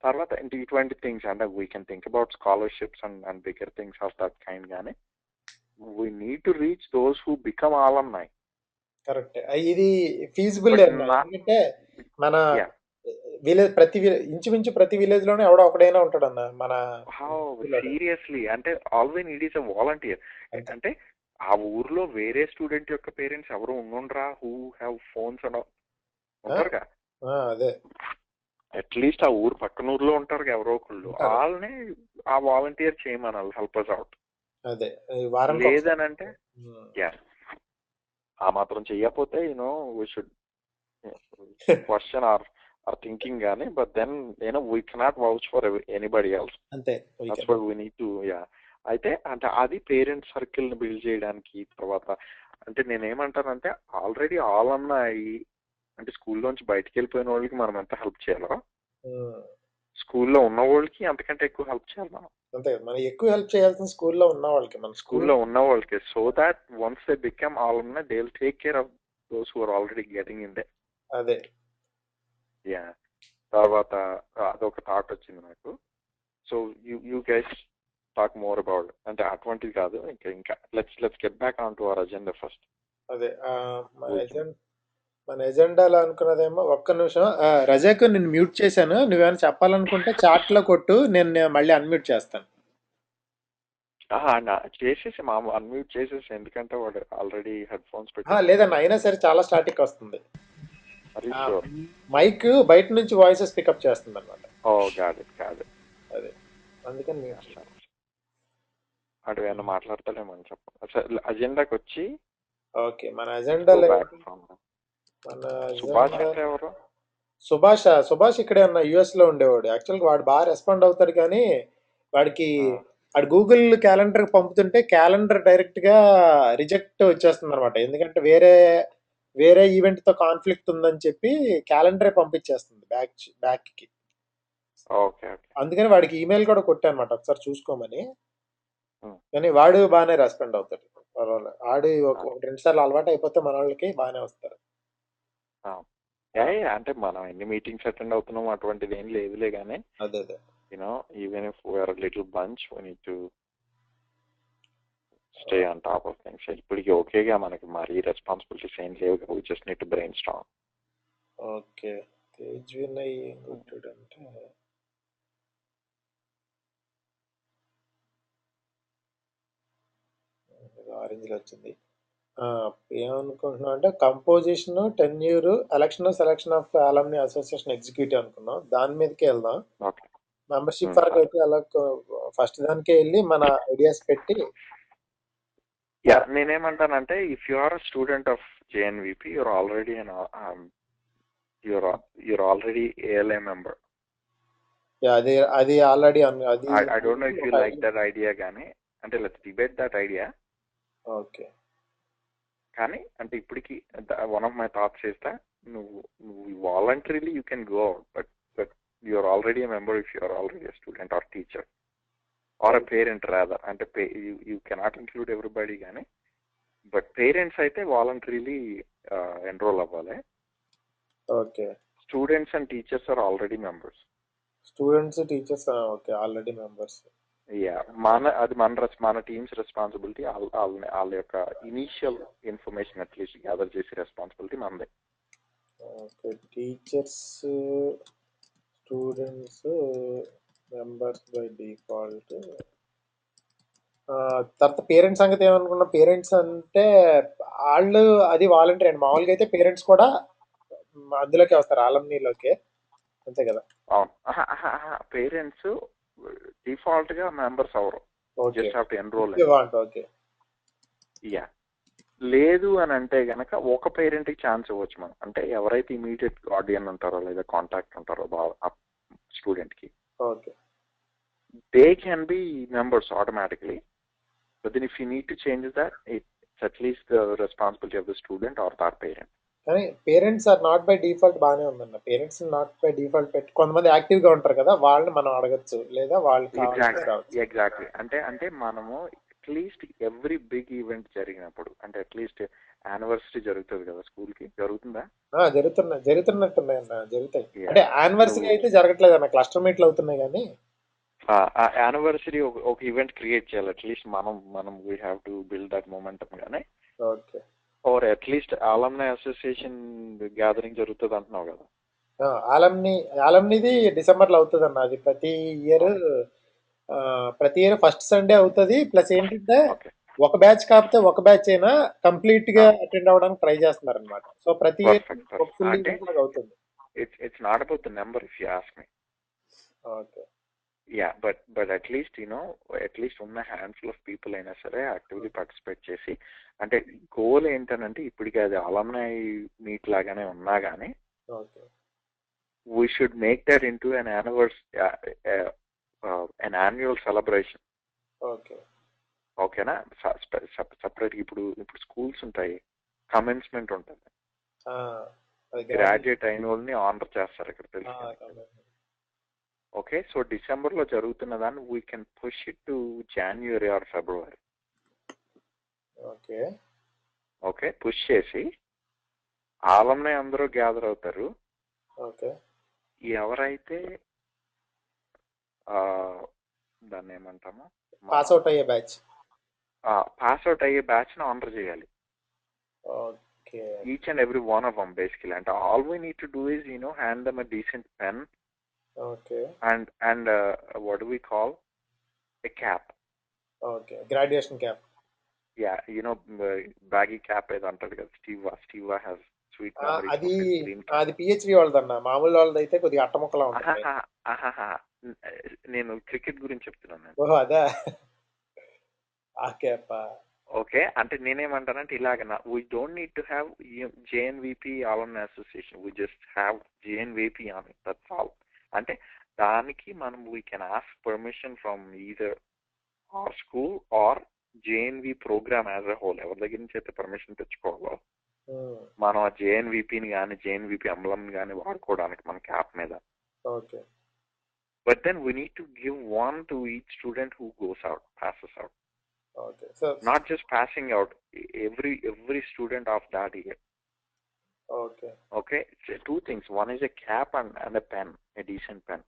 తర్వాత ఇటువంటి things అంటే we can think about scholarships and bigger things of that kind, గానీ we need to reach those who become alumni. Correct. ఇది ఫీజిబుల్ ఎందుకంటే మన ఇంచుమించు ప్రతి విలేజ్ లోనే ఎవడో ఒకడైనా ఉంటాడన్న మన. సీరియస్లీ, అంటే all we need is a volunteer. అంటే ఆ ఊర్లో వేరే స్టూడెంట్ యొక్క పేరెంట్స్ ఎవరు ఉండరా హూ హ్యావ్ ఫోన్స్ ఉంటారుగా. అదే అట్లీస్ట్ ఆ ఊరు పక్కన ఊర్లో ఉంటారు ఎవరో ఒకళ్ళు, వాళ్ళని ఆ వాలంటీర్ చేయమనాలి, హెల్ప్ us అవుట్. అదే లేదనంటే ఆ మాత్రం చెయ్యకపోతే we should question or thinking గానీ, but then we cannot vouch for anybody else. అంతే. That's what we need to. అయితే అంటే అది పేరెంట్స్ సర్కిల్ ని బిల్డ్ చేయడానికి. తర్వాత అంటే నేనేమంటానంటే ఆల్రెడీ ఆల్umni అయ్యి అంటే స్కూల్లోంచి బయటకు వెళ్ళిపోయిన వాళ్ళకి మనం ఎంత హెల్ప్ చేయాలో, స్కూల్లో ఉన్న వాళ్ళకి అంతకంటే ఎక్కువ హెల్ప్ చేయాలి మనం. అంతే, మనం ఎక్కువ హెల్ప్ చేయాల్సిన స్కూల్లో ఉన్న వాళ్ళకి, so that once they become alumni they will take care of those who are already getting in they. అదే. తర్వాత అదొక థాట్ వచ్చింది నాకు. So you guys talk more about అంటే అటువంటిది కాదు ఇంకా let's get back on to our agenda first. అదే మన ఎజెండాలో అనుకున్నదేమో. ఒక్క నిమిషం రజాకు, నేను మ్యూట్ చేశాను. నువ్వేమైనా చెప్పాలనుకుంటే చాట్ లో కొట్టు, నేను మళ్ళీ అన్మ్యూట్ చేస్తాను. చేసేసి అన్మ్యూట్ చేసేసి, ఎందుకంటే వాడు ఆల్రెడీ హెడ్ ఫోన్స్ లేదన్న, అయినా సరే చాలా స్టాటిక్ వస్తుంది. మైక్ బయట నుంచి వాయిసెస్ పికప్ చేస్తుంది అనమాట. అదే అందుకని అటు ఏమన్నా మాట్లాడతాడేమని చెప్పండి. అజెండాకి వచ్చి ఓకే, మన అజెండాలో సుభాష్ ఇక్కడే ఉన్న యుఎస్ లో ఉండేవాడు. యాక్చువల్గా వాడు బాగా రెస్పాండ్ అవుతాడు, కానీ వాడికి గూగుల్ క్యాలెండర్ పంపుతుంటే క్యాలెండర్ డైరెక్ట్ గా రిజెక్ట్ వచ్చేస్తుంది అనమాట. ఎందుకంటే వేరే ఈవెంట్ తో కాన్ఫ్లిక్ట్ ఉందని చెప్పి క్యాలెండరే పంపించేస్తుంది బ్యాక్ కి. అందుకని వాడికి ఈమెయిల్ కూడా కొట్టానమాట ఒకసారి చూసుకోమని. కానీ వాడు బాగానే రెస్పాండ్ అవుతాడు, పర్వాలేదు. ఆడు ఒక 2 సార్లు అలవాటు అయిపోతే మన వాళ్ళకి బాగానే వస్తారు. అంటే మనం ఎన్ని మీటింగ్స్ అటెండ్ అవుతున్నాం అటువంటిది ఏం లేదులే, కానీ అదే even if we are little bunch we need to stay on top of things. ఇప్పటికి ఓకేగా, మనకి మరీ రెస్పాన్సిబిలిటీస్ ఏం లేవు, we just need to brainstorm. Okay. Tej Vinay అంటే ఆరెంజ్ లో వచ్చింది. ఏమనుకుంటున్నాం అంటే composition, tenure, selection of alumni association executive అనుకున్నాం. దాని మీదకే వెళ్దాం. మెంబర్షిప్ వరకు అయితే అలా ఫస్ట్ దానికే వెళ్ళి మన ఐడియాస్ పెట్టి. నేనేమంటానంటే if you are a student of JNVP, you're already ALA member. అది already I don't know if you like that idea, కానీ అంటే let's debate that idea. Okay. కానీ అంటే ఇప్పటికి one of my thoughts is that నువ్వు voluntarily you can go out, but you're already a member if you're already a student or teacher. Or a parent rather, అంటే you cannot include everybody కానీ, but parents అయితే voluntarily enrol అవ్వాలి. Okay. Students and teachers are already members. Students teachers okay already members. Ya, అది మన teams responsibility. వాళ్ళ యొక్క initial information at least gather చేసే responsibility మనదే. Okay. Teachers students members by default. తర్వాత పేరెంట్స్ సంగతి ఏమనుకున్నా, పేరెంట్స్ అంటే వాళ్ళు అది వాలంటీర్ అండి. మామూలుగా అయితే పేరెంట్స్ కూడా అందులోకి వస్తారు, ఆలంనీలోకి, అంతే కదా? అవును, పేరెంట్స్ డిఫాల్ట్ గా members hour, just have to enrol. Okay. Yeah, లేదు అని అంటే గనక ఒక పేరెంట్ కి ఛాన్స్ ఇవ్వచ్చు మనం. అంటే ఎవరైతే ఇమీడియట్ గార్డియన్ ఉంటారో లేదా కాంటాక్ట్ ఉంటారో స్టూడెంట్ కి, okay, they can be members automatically. But then if you need to change that, it's at least the responsibility of the student or their parent. కానీ parents are not by default బాగానే ఉందన్న. Parents not by default పెట్టి కొంతమంది active గా ఉంటారు కదా, వాళ్ళని మనం అడగచ్చు, లేదా వాళ్ళు ఎగ్జాక్ట్లీ. అంటే మనము అట్లీస్ట్ ఎవ్రీ బిగ్ ఈవెంట్ జరిగినప్పుడు, అంటే అట్లీస్ట్ యానివర్సరీ జరుగుతుంది కదా స్కూల్ కి, జరుగుతుందా? జరుగుతున్నట్టున్నాయి అన్న, జరుగుతాయి. అంటే యానివర్సరీ అయితే జరగట్లేదు అన్న, క్లస్టర్ మీట్లు అవుతున్నాయి. కానీ యానివర్సరీ ఒక ఈవెంట్ క్రియేట్ చేయాలి అట్లీస్ట్ మనం we have to build that momentum గానే. Okay. Or at least alumni association gathering జరుగుతుంది అంటున్నావు కదా? ఆలంనిది డిసెంబర్ లో అవుతుంది అన్న. అది ప్రతి ఇయర్ ఫస్ట్ సండే అవుతుంది. ప్లస్ ఏంటంటే ఒక బ్యాచ్ కాకపోతే ఒక బ్యాచ్ అయినా కంప్లీట్ గా అటెండ్ అవ్వడానికి ట్రై చేస్తున్నారు అనమాట. సో ప్రతి ఇయర్ ఫుల్ ఈవెంట్ లాగా అవుతుంది. It's not about the number if you ask me. Okay. Yeah, but at least at least ఉన్న హ్యాండ్ఫుల్ ఆఫ్ పీపుల్ అయినా సరే యాక్టివ్లీ పార్టిసిపేట్ చేసి, అంటే గోల్ ఏంటనంటే ఇప్పటికి అది అలమ్నై మీట్ లాగానే ఉన్నా కానీ we should make that into an annual celebration. ఓకేనా? సపరేట్ ఇప్పుడు స్కూల్స్ ఉంటాయి, కమెన్స్మెంట్ ఉంటుంది, గ్రాడ్యుయేట్ అయిన వాళ్ళని ఆనర్ చేస్తారు ఇక్కడ, తెలుసు. ఓకే, సో డిసెంబర్ లో జరుగుతున్న దాన్ని we can push it to January or February. Okay, push చేసి ఆలంనే అందరూ గ్యాదర్ అవుతారు. ఎవరైతే దాన్ని ఏమంటాము, పాస్ అవుట్ అయ్యే బ్యాచ్ ని ఆనర్ చేయాలి. Each and every one of them basically. అంటే all we need to do is hand them a decent pen. And what do we call a cap? Graduation cap. Yeah, baggy cap ఏదో అంటాడు కదా Steve has sweet memories. అది PhD వాళ్ళదన్న, మామూలు వాళ్ళదైతే కొద్దిగా అట్టముక్కలా ఉంటుంది. నేను cricket గురించి చెప్తున్నాను. ఓహో, అదా. ఓకే, అంటే నేనేమంటానంటే ఇలాగ we don't need to have JNVP Alumni Association, we just have JNVP on it, that's all. అంటే దానికి మనం we can ask permission from either or school or JNV programme as a whole. ఎవరి దగ్గర నుంచి అయితే పర్మిషన్ తెచ్చుకోవాలో మనం ఆ JNVPని కానీ JNVP ఎంబ్లమ్ కానీ వాడుకోవడానికి మన క్యాప్ మీద. But then we need to give one to each student who goes out, passes out. Not just passing out, every student of that year. Okay, so two things. One is a cap and a pen, a decent pen.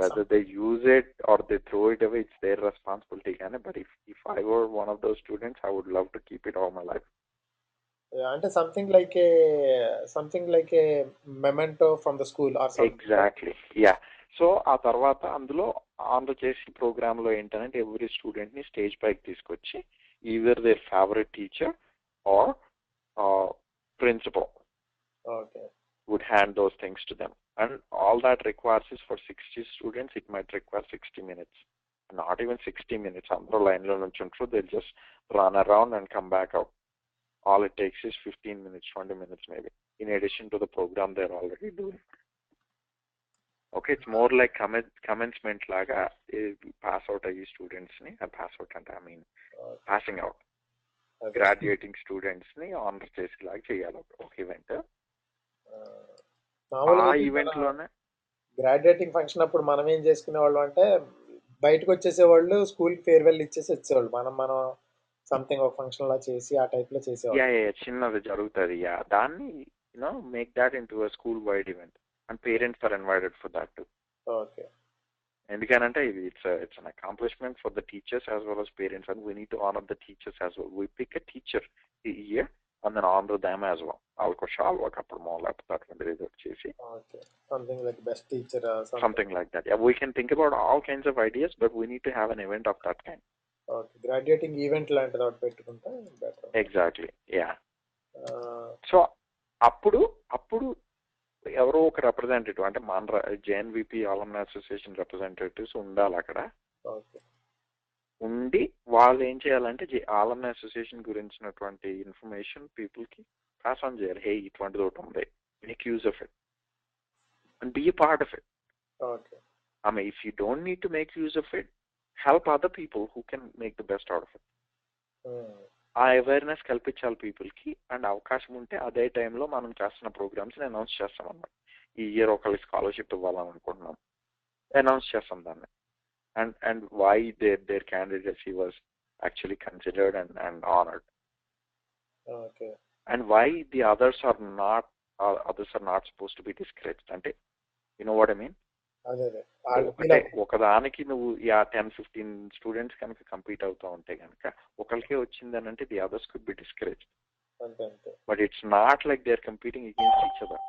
Whether they use it or they throw it away, it's their responsibility. But if I were one of those students, I would love to keep it all my life. అంటే something like a memento from the school or something. Exactly, yeah. So ఆ తర్వాత అందులో honour చేసి programme లో ఏంటంటే every student ని stage పైకి తీసుకొచ్చి either their favourite teacher or principal would hand those things to them, and all that requires is for 60 students it might require 60 minutes, not even 60 minutes. Andro line lo nunchuntaru, they'll just run around and come back out. All it takes is 15 minutes, 20 minutes maybe, in addition to the program they're already doing. Okay, it's more like commencement laga pass out ayi students ni pass out ante I mean passing out graduating students ని honour చేసేలాగా చేయాలి ఒక event. ఆ event లోనే graduating function అప్పుడు మనం ఏం చేసుకునే వాళ్ళం అంటే బయటకు వచ్చేసేవాళ్ళు స్కూల్ ఫేర్వెల్ ఇచ్చేసి వచ్చేవాళ్ళు. మనం సంథింగ్ ఒక ఫంక్షన్ లా చేసి ఆ టైప్ లో చేసేవాళ్ళు. చిన్నది జరుగుతుంది. దాన్ని make that into school wide event and parents are invited for that too. Okay. ఎందుకనంటే ఇది it's an accomplishment for the teachers as well as parents, and we need to honor the teachers as well. We pick a teacher a year and then honor them as well. వాళ్ళకు షాల్వా కప్పడమో లేకపోతే అటువంటి ఏదో చేసి something like best teacher something like that. We can think about all kinds of ideas, but we need to have an event of that kind. Okay, graduating event లాంటిది ఒకటి పెట్టుకుంటే better. Exactly. So అప్పుడు ఎవరో ఒక representative అంటే మన జేఎన్విపి అలమ్ని association representatives ఉండాలి అక్కడ. ఉండి వాళ్ళు ఏం చేయాలంటే అలమ్ని అసోసియేషన్ గురించినటువంటి ఇన్ఫర్మేషన్ పీపుల్కి పాస్ ఆన్ చేయాలి. హే, ఇటువంటిది ఒకటి ఉంది, make use of it and be a part of it. If you don't need to make use of it, help other people who can make the best out of it. ఆ awareness కల్పించాలి పీపుల్కి. And అవకాశం ఉంటే అదే టైంలో మనం చేస్తున్న ప్రోగ్రామ్స్ని announce చేస్తాం అన్నమాట. ఈ ఇయర్ ఒకరికి స్కాలర్షిప్ ఇవ్వాలని అనుకుంటున్నాం, అనౌన్స్ చేస్తాం దాన్ని. And why their candidacy was actually considered and honored. And why the others are not supposed to be discouraged. అంటే you know what I mean? ఒకదానికి నువ్వు 10-15 స్టూడెంట్స్ కనుక కంపీట్ అవుతూ ఉంటే కనుక ఒకరికే వచ్చిందని అంటే the others could be discourage. But it's not like they are competing against each other.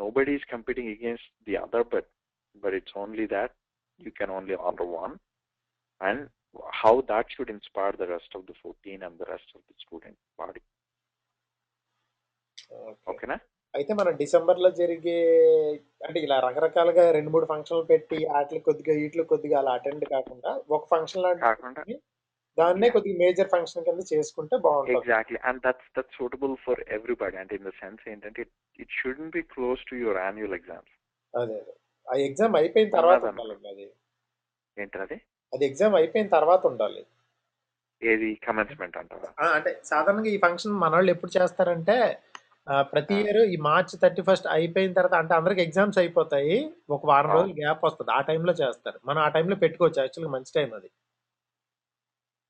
Nobody is competing against the other, but it's only that you can only honour one and how that should inspire the rest of the 14 and the rest of the student body. ఓకేనా? అయితే మన December లో జరిగే అంటే ఇలా రకరకాలుగా 2-3 ఫంక్షన్లు పెట్టి వీటిలో కొద్దిగా అలా అటెండ్ కాకుండా ఒక ఫంక్షన్ లాంటి దాన్నే కొద్దిగా మేజర్ ఫంక్షన్ కింద చేసుకుంటే బాగుంటుంది. Exactly. And that's suitable for everybody. అంటే ఇన్ ద సెన్స్ ఏంటంటే it shouldn't be close to your annual exams. అదే ఆ ఎగ్జామ్ అయిపోయిన తర్వాత ఉండాలి. ఏంటది? అది ఎగ్జామ్ అయిపోయిన తర్వాత ఉండాలి. ఏది కమెన్స్మెంట్ అంటారా? అంటే సాధారణంగా ఈ ఫంక్షన్ మన వాళ్ళు ఎప్పుడు చేస్తారంటే ప్రతి ఇయర్ ఈ March 31 అయిపోయిన తర్వాత, అంటే అందరికి ఎగ్జామ్స్ అయిపోతాయి, ఒక వారం రోజులు గ్యాప్ వస్తుంది, ఆ టైంలో చేస్తారు. మనం ఆ టైంలో పెట్టుకోవచ్చు. యాక్చువల్గా మంచి టైం అది.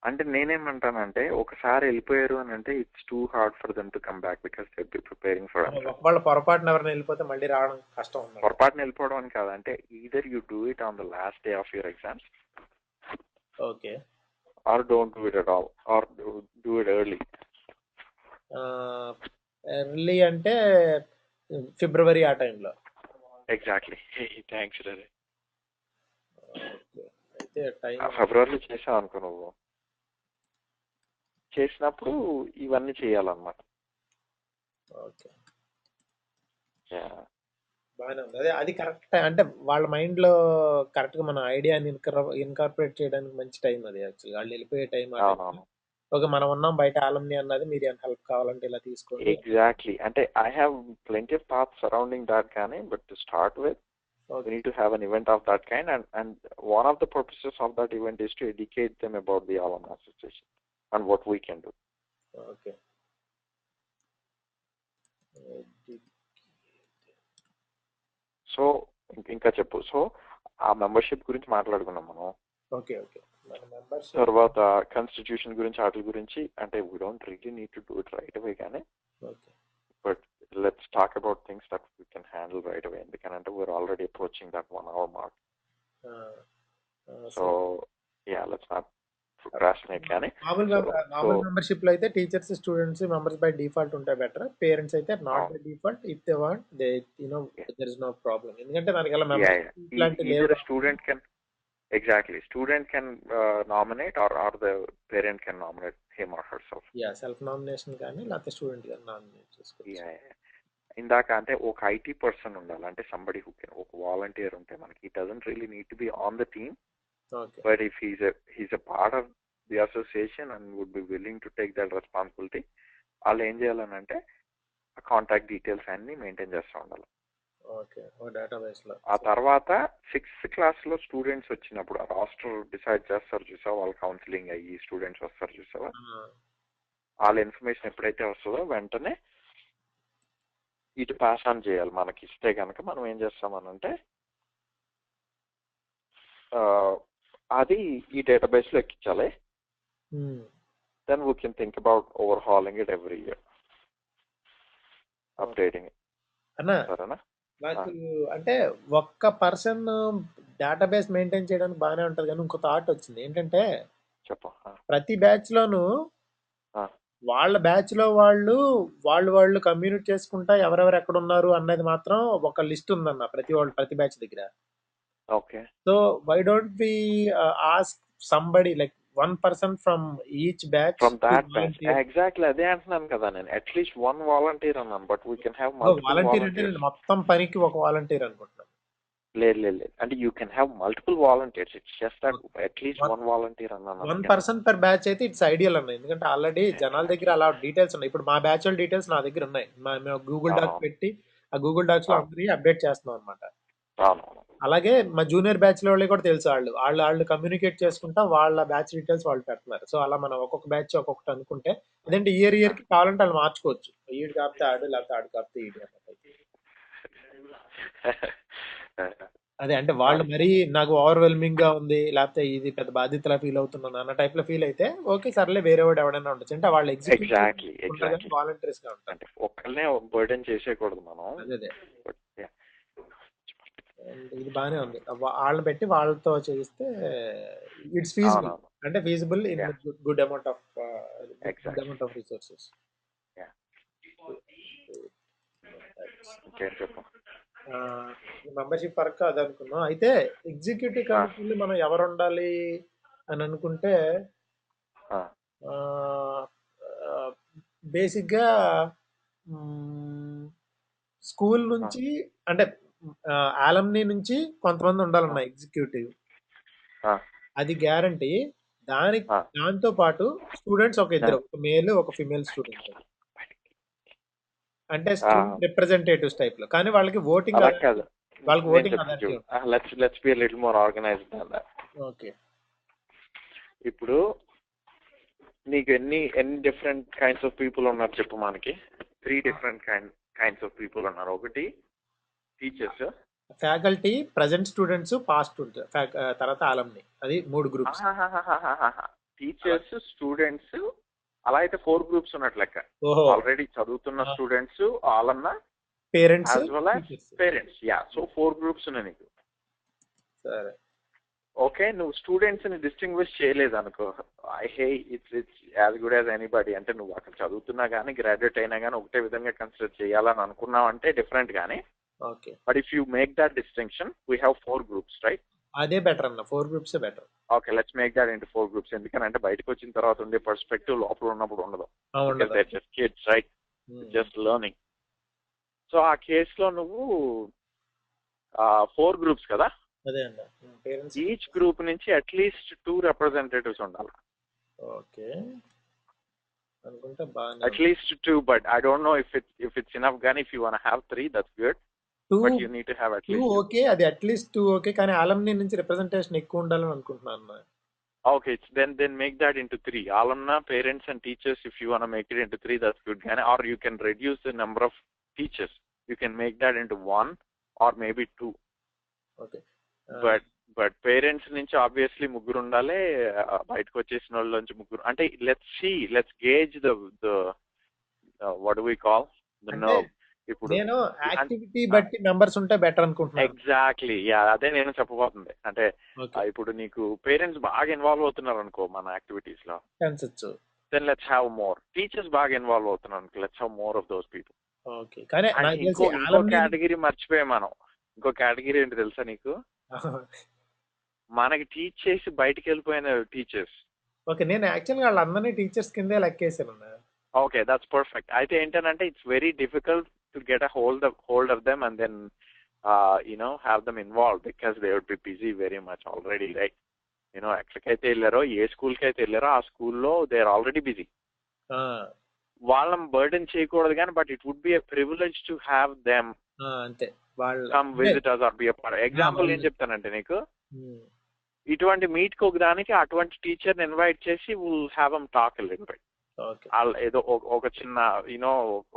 అంటే నేనేమంటానంటే ఒకసారి వెళ్ళిపోయారు అని అంటే it's too hard for them to come back because they be preparing for ఒకవేళ పొరపాటున ఎవరైనా వెళ్ళిపోతే మళ్ళీ రావడం కష్టం. పొరపాటున వెళ్ళిపోవడం అని కాదు, అంటే either you do it on the last day of your exams, okay, or don't do it at all, or do it early. Early అంటే ఫిబ్రవరి ఆ టైంలో. ఎగ్జాక్ట్లీ. థ్యాంక్స్ రవి. అయితే ఫిబ్రవరిలో చేసావు అనుకో, నువ్వు చేసినప్పుడు ఇవన్నీ చేయాలన్నమాట. ఓకే, బాగానే ఉంది. అదే అది కరెక్ట్. అంటే వాళ్ళ మైండ్ లో కరెక్ట్ గా మన ఐడియాని ఇన్కార్పొరేట్ చేయడానికి మంచి టైం అది. యాక్చువల్గా వాళ్ళు వెళ్ళిపోయే టైం. ఓకే, మనం ఉన్నాం బయట ఆలంని అన్నది, మీరు ఏమైనా హెల్ప్ కావాలంటే ఇలా తీసుకోండి. ఎగ్జాక్ట్లీ. అంటే I have plenty of thoughts surrounding that, కానీ but to start with we need to have an event of that kind, and one of the purposes of that event is to educate them about the Alumni Association and what we can do. Okay. So ఇంకా చెప్పు. So ఆ membership గురించి మాట్లాడుకున్నాం మనం. Okay. తర్వాత constitution గురించి, వాటి గురించి, అంటే we don't really need to do it right away కానీ, but let's talk about things that we can handle right away, ఎందుకంటే we're already approaching that 1 hour mark. So yeah, let's not procrastinate కానీ. Normal membership లో అయితే teachers, students members by default ఉంటే better. Parents అయితే not by default. If they want they there is no problem. ఎందుకంటే దానికి అలా membership లాంటి లేవు. Student can exactly student can nominate or the parent can nominate him or herself. Self nomination కానీ లేకపోతే student గాని nominate చేసుకోవచ్చు. ఇందాక అంటే ఒక ఐటీ పర్సన్ ఉండాలి, అంటే సంబడి హూ కెన్, ఒక వాలంటీర్ ఉంటే మనకి it doesn't really need to be on the team, but if he's a part of the association and would be willing to take that responsibility, వాళ్ళు ఏం చేయాలని అంటే ఆ కాంటాక్ట్ డీటెయిల్స్ అన్ని maintain చేస్తూ ఉండాలి. ఆ తర్వాత 6th class లో స్టూడెంట్స్ వచ్చినప్పుడు ఆ రాస్టర్ డిసైడ్ చేస్తారు చూసావా, వాళ్ళు కౌన్సిలింగ్ అయ్యి స్టూడెంట్స్ వస్తారు చూసావా, వాళ్ళ ఇన్ఫర్మేషన్ ఎప్పుడైతే వస్తుందో వెంటనే ఇటు పాస్ ఆన్ చేయాలి. మనకి ఇస్తే కనుక మనం ఏం చేస్తామనంటే అది ఈ డేటాబేస్ లో ఎక్కించాలి. Then we can think about overhauling it every year, updating it. అన్నా సరేనా? నాకు అంటే ఒక్క పర్సన్ డేటాబేస్ మెయింటైన్ చేయడానికి బాగానే ఉంటది, కానీ ఇంకో థాట్ వచ్చింది ఏంటంటే చెప్పు. ప్రతి బ్యాచ్ లోను వాళ్ళ బ్యాచ్ లో వాళ్ళు కమ్యూనికేట్ చేసుకుంటా ఎవరెవరు ఎక్కడ ఉన్నారు అన్నది మాత్రం ఒక లిస్ట్ ఉందన్న ప్రతి బ్యాచ్ దగ్గర. Okay. So why don't we ask somebody like one person from each batch from that batch. Exactly అదే అంటున్నాను కదా నేను, అట్లీస్ట్ వన్ వాలంటీర్ అన్నాను, but we can have multiple volunteer అంటే నేను మొత్తం పనికి ఒక వాలంటీర్ అనుకుంటున్నాను. లేదు అంటే you can have multiple volunteers, it's just that at least one volunteer అన్నాను. వన్ పర్సన్ పర్ బ్యాచ్ అయితే ఇట్స్ ఐడియల్ అన్న, ఎందుకంటే ఆల్రెడీ జనాల దగ్గర అలా డీటెయిల్స్ ఉన్నాయి. ఇప్పుడు మా బ్యాచ్ వాళ్ళ డీటెయిల్స్ నా దగ్గర ఉన్నాయి. మేము గూగుల్ డాక్స్ పెట్టి ఆ గూగుల్ డాక్స్ లో అందరి అప్డేట్ చేస్తున్నాం అనమాట. అలాగే మా జూనియర్ బ్యాచ్ లో వాళ్ళకి కూడా తెలుసు, వాళ్ళు కమ్యూనికేట్ చేసుకుంటా వాళ్ళ బ్యాచ్ డీటెయిల్స్ వాళ్ళు పెడుతున్నారు. సో అలా మనం ఒక్కొక్క బ్యాచ్ ఒక్కొక్కటి అనుకుంటే అదేంటి ఇయర్ కి కావాలంటే వాళ్ళు మార్చుకోవచ్చు, ఈడు కాపితే ఆడు, లేకపోతే ఆడు కాపితే ఈడు అన్నట్టు. అదే అంటే వాళ్ళు మరీ నాకు ఓవర్వెల్మింగ్ గా ఉంది, లేకపోతే ఇది పెద్ద బాధ్యతలా ఫీల్ అవుతున్నాను అన్న టైప్ లో ఫీల్ అయితే ఓకే సర్లే, వేరే వాడు ఎవడైనా ఉండొచ్చు. అంటే వాళ్ళు ఎగ్జిక్యూటివ్ వాలంటీర్స్ గా ఉంటారు, ఒక్కళ్ళనే బర్డెన్ చేసేయకూడదు మనం. అదే ఇది బానే ఉంది. వాళ్ళని పెట్టి వాళ్ళతో చేస్తే ఇట్స్ ఫీజిబుల్, అంటే feasible in good amount of resources. Membership వరకు అది అనుకున్నాం. అయితే ఎగ్జిక్యూటివ్ కమిటీలో మనం ఎవరు ఉండాలి అని అనుకుంటే బేసిక్ గా స్కూల్ నుంచి అంటే ఆలమ్ని నుంచి కొంతమంది ఉండాలన్న ఎగ్జిక్యూటివ్, అది గ్యారంటీ. దాంతో పాటు స్టూడెంట్స్ ఒక ఇద్దరు, ఒక మేల్ ఒక ఫిమేల్ స్టూడెంట్, అంటే స్టూడెంట్ రిప్రజెంటేటివ్స్ టైప్ లో, కానీ వాళ్ళకి ఓటింగ్ ఓకే. ఇప్పుడు నీకు ఎన్ని డిఫరెంట్ కైండ్స్ ఆఫ్ పీపుల్ ఉన్నారు చెప్పు. మనకి 3 డిఫరెంట్ కైండ్స్ ఆఫ్ పీపుల్ ఉన్నారు. ఒకటి teachers, faculty, present students, past students, తర్వాత ఆలమ్ని, అది 3 గ్రూప్స్. టీచర్స్, స్టూడెంట్స్, అలా అయితే 4 గ్రూప్స్ ఉన్నట్లు లెక్క. ఆల్రెడీ చదువుతున్న students, alumni, parents, as well as parents. So 4 groups ఉన్నాయి నీకు. సరే ఓకే, నువ్వు స్టూడెంట్స్ ని డిస్టింగ్విష్ చేయలేదు అనుకో, it's as good as anybody, అంటే నువ్వు అక్కడ చదువుతున్నా కానీ గ్రాడ్యుయేట్ అయినా కానీ ఒకటే విధంగా కన్సిడర్ చేయాలని అనుకున్నావు అంటే డిఫరెంట్ గానీ. Okay, but if you make that distinction, we have 4 groups, right? అదే బెటర్ అన్న, 4 groups better. Okay, let's make that into 4 groups. ఎందుకంటే బయటకు వచ్చిన తర్వాత ఉండే పర్స్పెక్టివ్ లోపల ఉన్నప్పుడు ఉండదు. Just kids, right? Just learning. So ఆ కేసులో నువ్వు 4 గ్రూప్స్ కదా. అదే అన్న, పేరెంట్స్ ఈచ్ గ్రూప్ నుంచి అట్లీస్ట్ 2 రిప్రజెంటేటివ్స్ ఉండాలి. ఓకే అనుకుంటే బాగా, at least 2, but I don't know if it's enough, గానీ if you want have 3 that's good, but you need to have at least 2. Okay, అది అట్లీస్ట్ 2 ఓకే, కానీ ఆలమ్ని నుంచి రిప్రజెంటేషన్ ఎక్కువ ఉండాలని అనుకుంటున్నాను. Okay, then make that into 3. Alumni, parents and teachers, if you want to make it into 3, that's good. Or you can reduce the number of teachers. You can make that into 1 or maybe 2. Okay. But parents నుంచి obviously ముగ్గురు ఉండాలి, బయటకు వచ్చేసిన వాళ్ళ నుంచి ముగ్గురు. అంటే let's gauge the what do we call the nerve. ఇప్పుడు నేను యాక్టివిటీ బట్టి మెంబర్స్ ఉంటే బెటర్ అనుకుంటున్నాను. ఎగ్జాక్ట్లీ, అదే నేను చెప్పబోతుంది. అంటే ఇప్పుడు నీకు పేరెంట్స్ బాగా ఇన్వాల్వ్ అవుతున్నారు అనుకో మన యాక్టివిటీస్ లో, then let's have more. Teachers బాగా ఇన్వాల్వ్ అవుతున్నారు అనుకో, let's have more of those people. Okay, కానీ ఇంకో కేటగిరీ మర్చిపోయాం మనం. ఇంకో కేటగిరీ ఏంటి తెలుసా నీకు? మనకి టీచ్ చేసి బయటికి వెళ్ళిపోయిన టీచర్స్. ఓకే, నేను యాక్చువల్గా వాళ్ళందరినీ టీచర్స్ కిందే లెక్కేసాను. Okay, that's perfect. అయితే ఏంటంటే it's very difficult to get a hold of them and then have them involved, because they would be busy very much already, right? ఎక్కడికైతే వెళ్ళారో, ఏ స్కూల్ కి అయితే వెళ్ళారో ఆ స్కూల్లో దే ఆర్ ఆల్రెడీ బిజీ. వాళ్ళని బర్డెన్ చేయకూడదు కానీ, but it would be a privilege to have them అంతే come visit us or be a part. Example ఏం చెప్తానంటే నీకు, ఇటువంటి మీట్ కు ఒకదానికి అటువంటి టీచర్ ఇన్వైట్ చేసి will have them talk a little bit. ఏదో ఒక చిన్న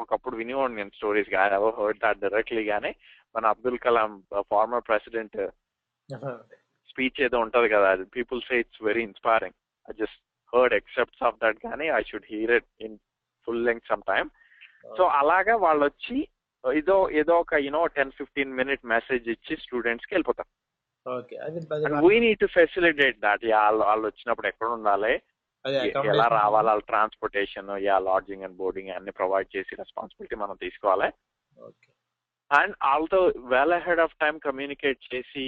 ఒకప్పుడు వినివాడు నేను stories, I heard that directly. గానీ మన Abdul Kalam former president speech ఏదో ఉంటది కదా, అది people say it's very inspiring. I just heard excerpts of that, కానీ I should hear it in full length some time. So అలాగా వాళ్ళు వచ్చి ఏదో ఒక 10-15 minute మెసేజ్ ఇచ్చి స్టూడెంట్స్ కి వెళ్ళిపోతారు. We need to facilitate that. వాళ్ళు వచ్చినప్పుడు ఎక్కడ ఉండాలి, ఎలా రావాలి, వాళ్ళ ట్రాన్స్పోర్టేషన్, లాడ్జింగ్ అండ్ బోర్డింగ్ అన్ని ప్రొవైడ్ చేసి రెస్పాన్సిబిలిటీ మనం తీసుకోవాలి. అండ్ వాళ్ళతో well ahead of time communicate చేసి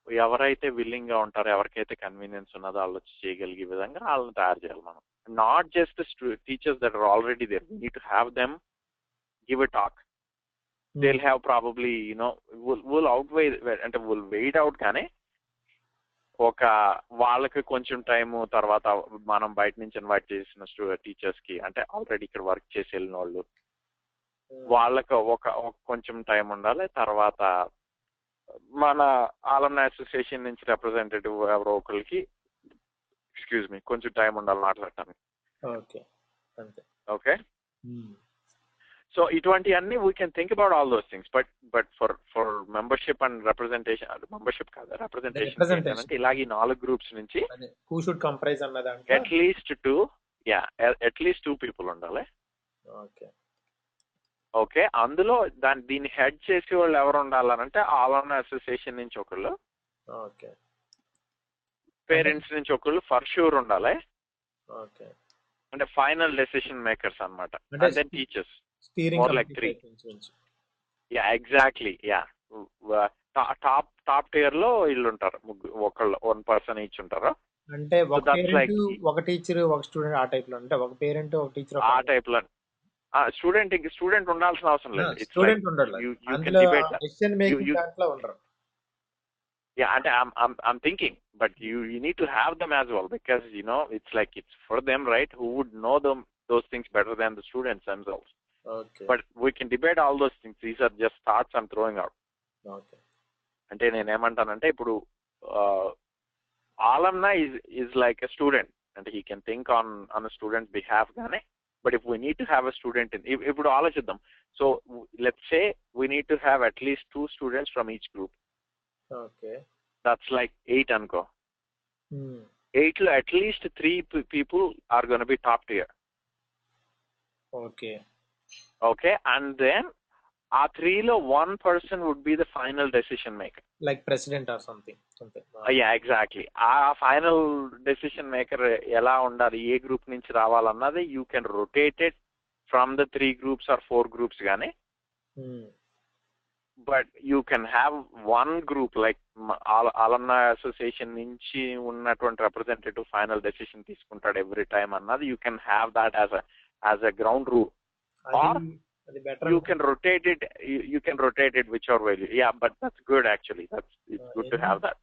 ఎవరైతే విల్లింగ్ గా ఉంటారో, ఎవరికైతే కన్వీనియన్స్ ఉన్నదో వాళ్ళు వచ్చి చేయగలిగే విధంగా వాళ్ళని తయారు చేయాలి మనం. Not just teachers that are already there, we need to have them give a talk. they'll have probably will outweigh, అంటే will wait out, కానీ ఒక వాళ్ళకి కొంచెం టైము తర్వాత మనం బయట నుంచి ఇన్వైట్ చేసిన టీచర్స్ కి, అంటే ఆల్రెడీ ఇక్కడ వర్క్ చేసి వెళ్ళిన వాళ్ళు, వాళ్ళకి ఒక కొంచెం టైం ఉండాలి. తర్వాత మన ఆలమ్ని అసోసియేషన్ నుంచి రిప్రజెంటేటివ్ ఎవరో ఒకరికి కొంచెం టైం ఉండాలి మాట్లాడటానికి. ఓకే, సో ఇటువంటివన్నీ we can think about all those things. But for membership and representation, membership కాదు రిప్రజెంటేషన్ అంటే ఇలాగే 4 గ్రూప్స్ నుంచి అట్లీస్ట్ 2 people ఉండాలి. ఓకే, అందులో దీన్ని హెడ్ చేసే వాళ్ళు ఎవరు ఉండాలంటే ఆలమ్ని అసోసియేషన్ నుంచి ఒకళ్ళు, పేరెంట్స్ నుంచి ఒకళ్ళు ఫర్ షూర్ ఉండాలి. అంటే ఫైనల్ డెసిషన్ మేకర్స్ అన్నమాట. And then teachers, more like 3. Yeah, exactly. Yeah, top tier లో వీళ్ళు ఉంటారు, ఒకళ్ళు 1 person ఈచ్ ఉంటారు. అంటే ఒక పేరెంట్ ఒక టీచర్ ఒక స్టూడెంట్ ఆ టైప్ లో, అంటే ఒక పేరెంట్ ఒక టీచర్ ఆ టైప్ లో. స్టూడెంట్ ఉండాల్సిన అవసరం లేదు. స్టూడెంట్ ఉండాలి అందులో డెసిషన్ మేకింగ్ దాంట్లో ఉండరు. Yeah, and I'm thinking, but you need to have them as well, because it's like it's for them, right? Who would know those things better than the students themselves? Okay. But we can debate all those things. These are just thoughts I'm throwing out. Okay. అంటే నేను ఏమంటానంటే, ఇప్పుడు alumni is like a student, and he can think on a student's behalf గానే. But if we need to have a student in, ఇప్పుడు ఆలోచిద్దాం. So let's say we need to have at least 2 students from each group. Okay. That's like 8 అనుకో. 8 లో at least 3 people are going to be top tier. Okay, and then ఆ 3 లో 1 person would be the final decision maker, like president or something. Yeah, exactly. ఆ final decision maker ఎలా ఉండాలి, ఏ group నుంచి రావాలన్నది you can rotate it from the 3 groups or 4 groups గానే. But you can have 1 group, like alumni association నుంచి ఉన్నటువంటి representative final decision తీసుకుంటాడు every time అన్నది. You can have that as a ground rule. Or you can rotate it. You can rotate it whichever way. Yeah, but that's good actually. It's good to have that.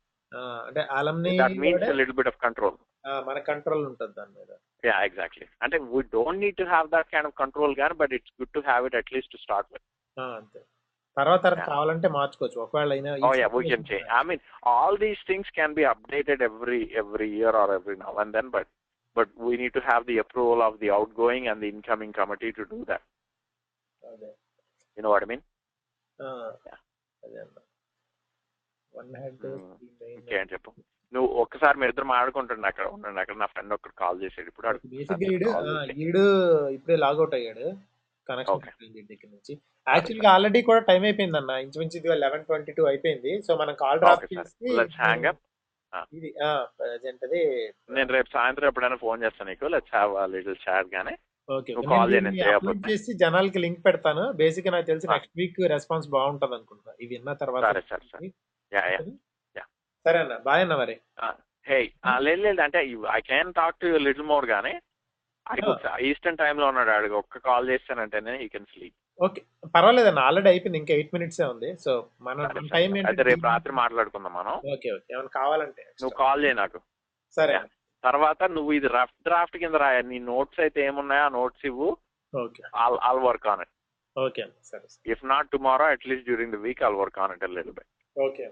అంటే alumni that means a little bit of control. మన control ఉంటుంది దాని మీద. Yeah, exactly. అంటే we don't need to have that kind of control గాని, but it's good to have it at least to start with. అంతే, తర్వాత కావాలంటే మార్చుకోవచ్చు ఒకవేళ అయినా. Oh yeah, we can change. I mean, all these things can be updated every year or every now and then, but we need to have the approval of the outgoing and the incoming committee to do that. You know what I mean? ఇంకేం చెప్పు. నువ్వు ఒక్కసారి మీ ఇద్దరు మాట్లాడుకుంటుండే అక్కడ ఉండండి. అక్కడ నా friend ఒకటి కాల్ చేసాడు ఇప్పుడు. ఈడు ఇప్పుడే లాగౌట్ అయ్యాడు కనెక్షన్ దగ్గర నుంచి. యాక్చువల్గా ఆల్రెడీ కూడా టైం అయిపోయింది అన్న, ఇంచుమించు 11:22 అయిపోయింది. సో మనం కాల్ డ్రాప్ చేసి ఇది ఏంటది, నేను రేపు సాయంత్రం ఎప్పుడైనా ఫోన్ చేస్తాను నీకు. Let's have a little chat గానే. ఓకే, అప్లోడ్ చేసి జనాలకి లింక్ పెడతాను. బేసిక్ నాకు తెలిసి నెక్స్ట్ వీక్ రెస్పాన్స్ బాగుంటది అనుకుంటా ఇది విన్న తర్వాత. సరే అన్న, బాయ్ అన్న మరి. లేదు అంటే I can talk to little more గానీ ఈస్టర్న్ టైమ్ లో ఉన్నాడు. ఆడికి ఒక్క కాల్ చేస్తానంటేనే యూ కెన్ స్లీప్. ఓకే, పర్వాలేదన్న, ఆల్రెడీ అయిపోయింది, ఇంకా 8 minutes ఉంది. సో మన టైం అయితే రేపు రాత్రి మాట్లాడుకుందాం మనం. ఓకే, ఏమైనా కావాలంటే నువ్వు కాల్ చేయి నాకు. సరే, తర్వాత నువ్వు ఇది రఫ్ డ్రాఫ్ట్ కింద రాయ. నీ నోట్స్ అయితే ఏమున్నాయో ఆ నోట్స్ ఇవ్వు. Okay, I'll work on it. Okay, సరే. If not tomorrow, at least during the week I'll work on it a little bit. Okay,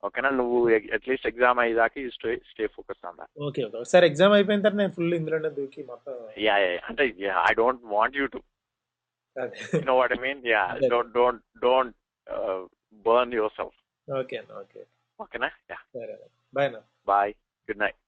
ఓకేనా? నువ్వు అట్లీస్ట్ ఎగ్జామ్ అయ్యేదాకా you stay focus on that. Okay, సరే. Exam అయిపోయిన తర్వాత నేను full ఇందులోనే దూకి మొత్తం. యా అంటే I don't want you to, you know what I mean? Yeah, don't burn yourself. Okay, ఓకేనా? Yeah, సరే. బాయ్ నా. Bye, good night.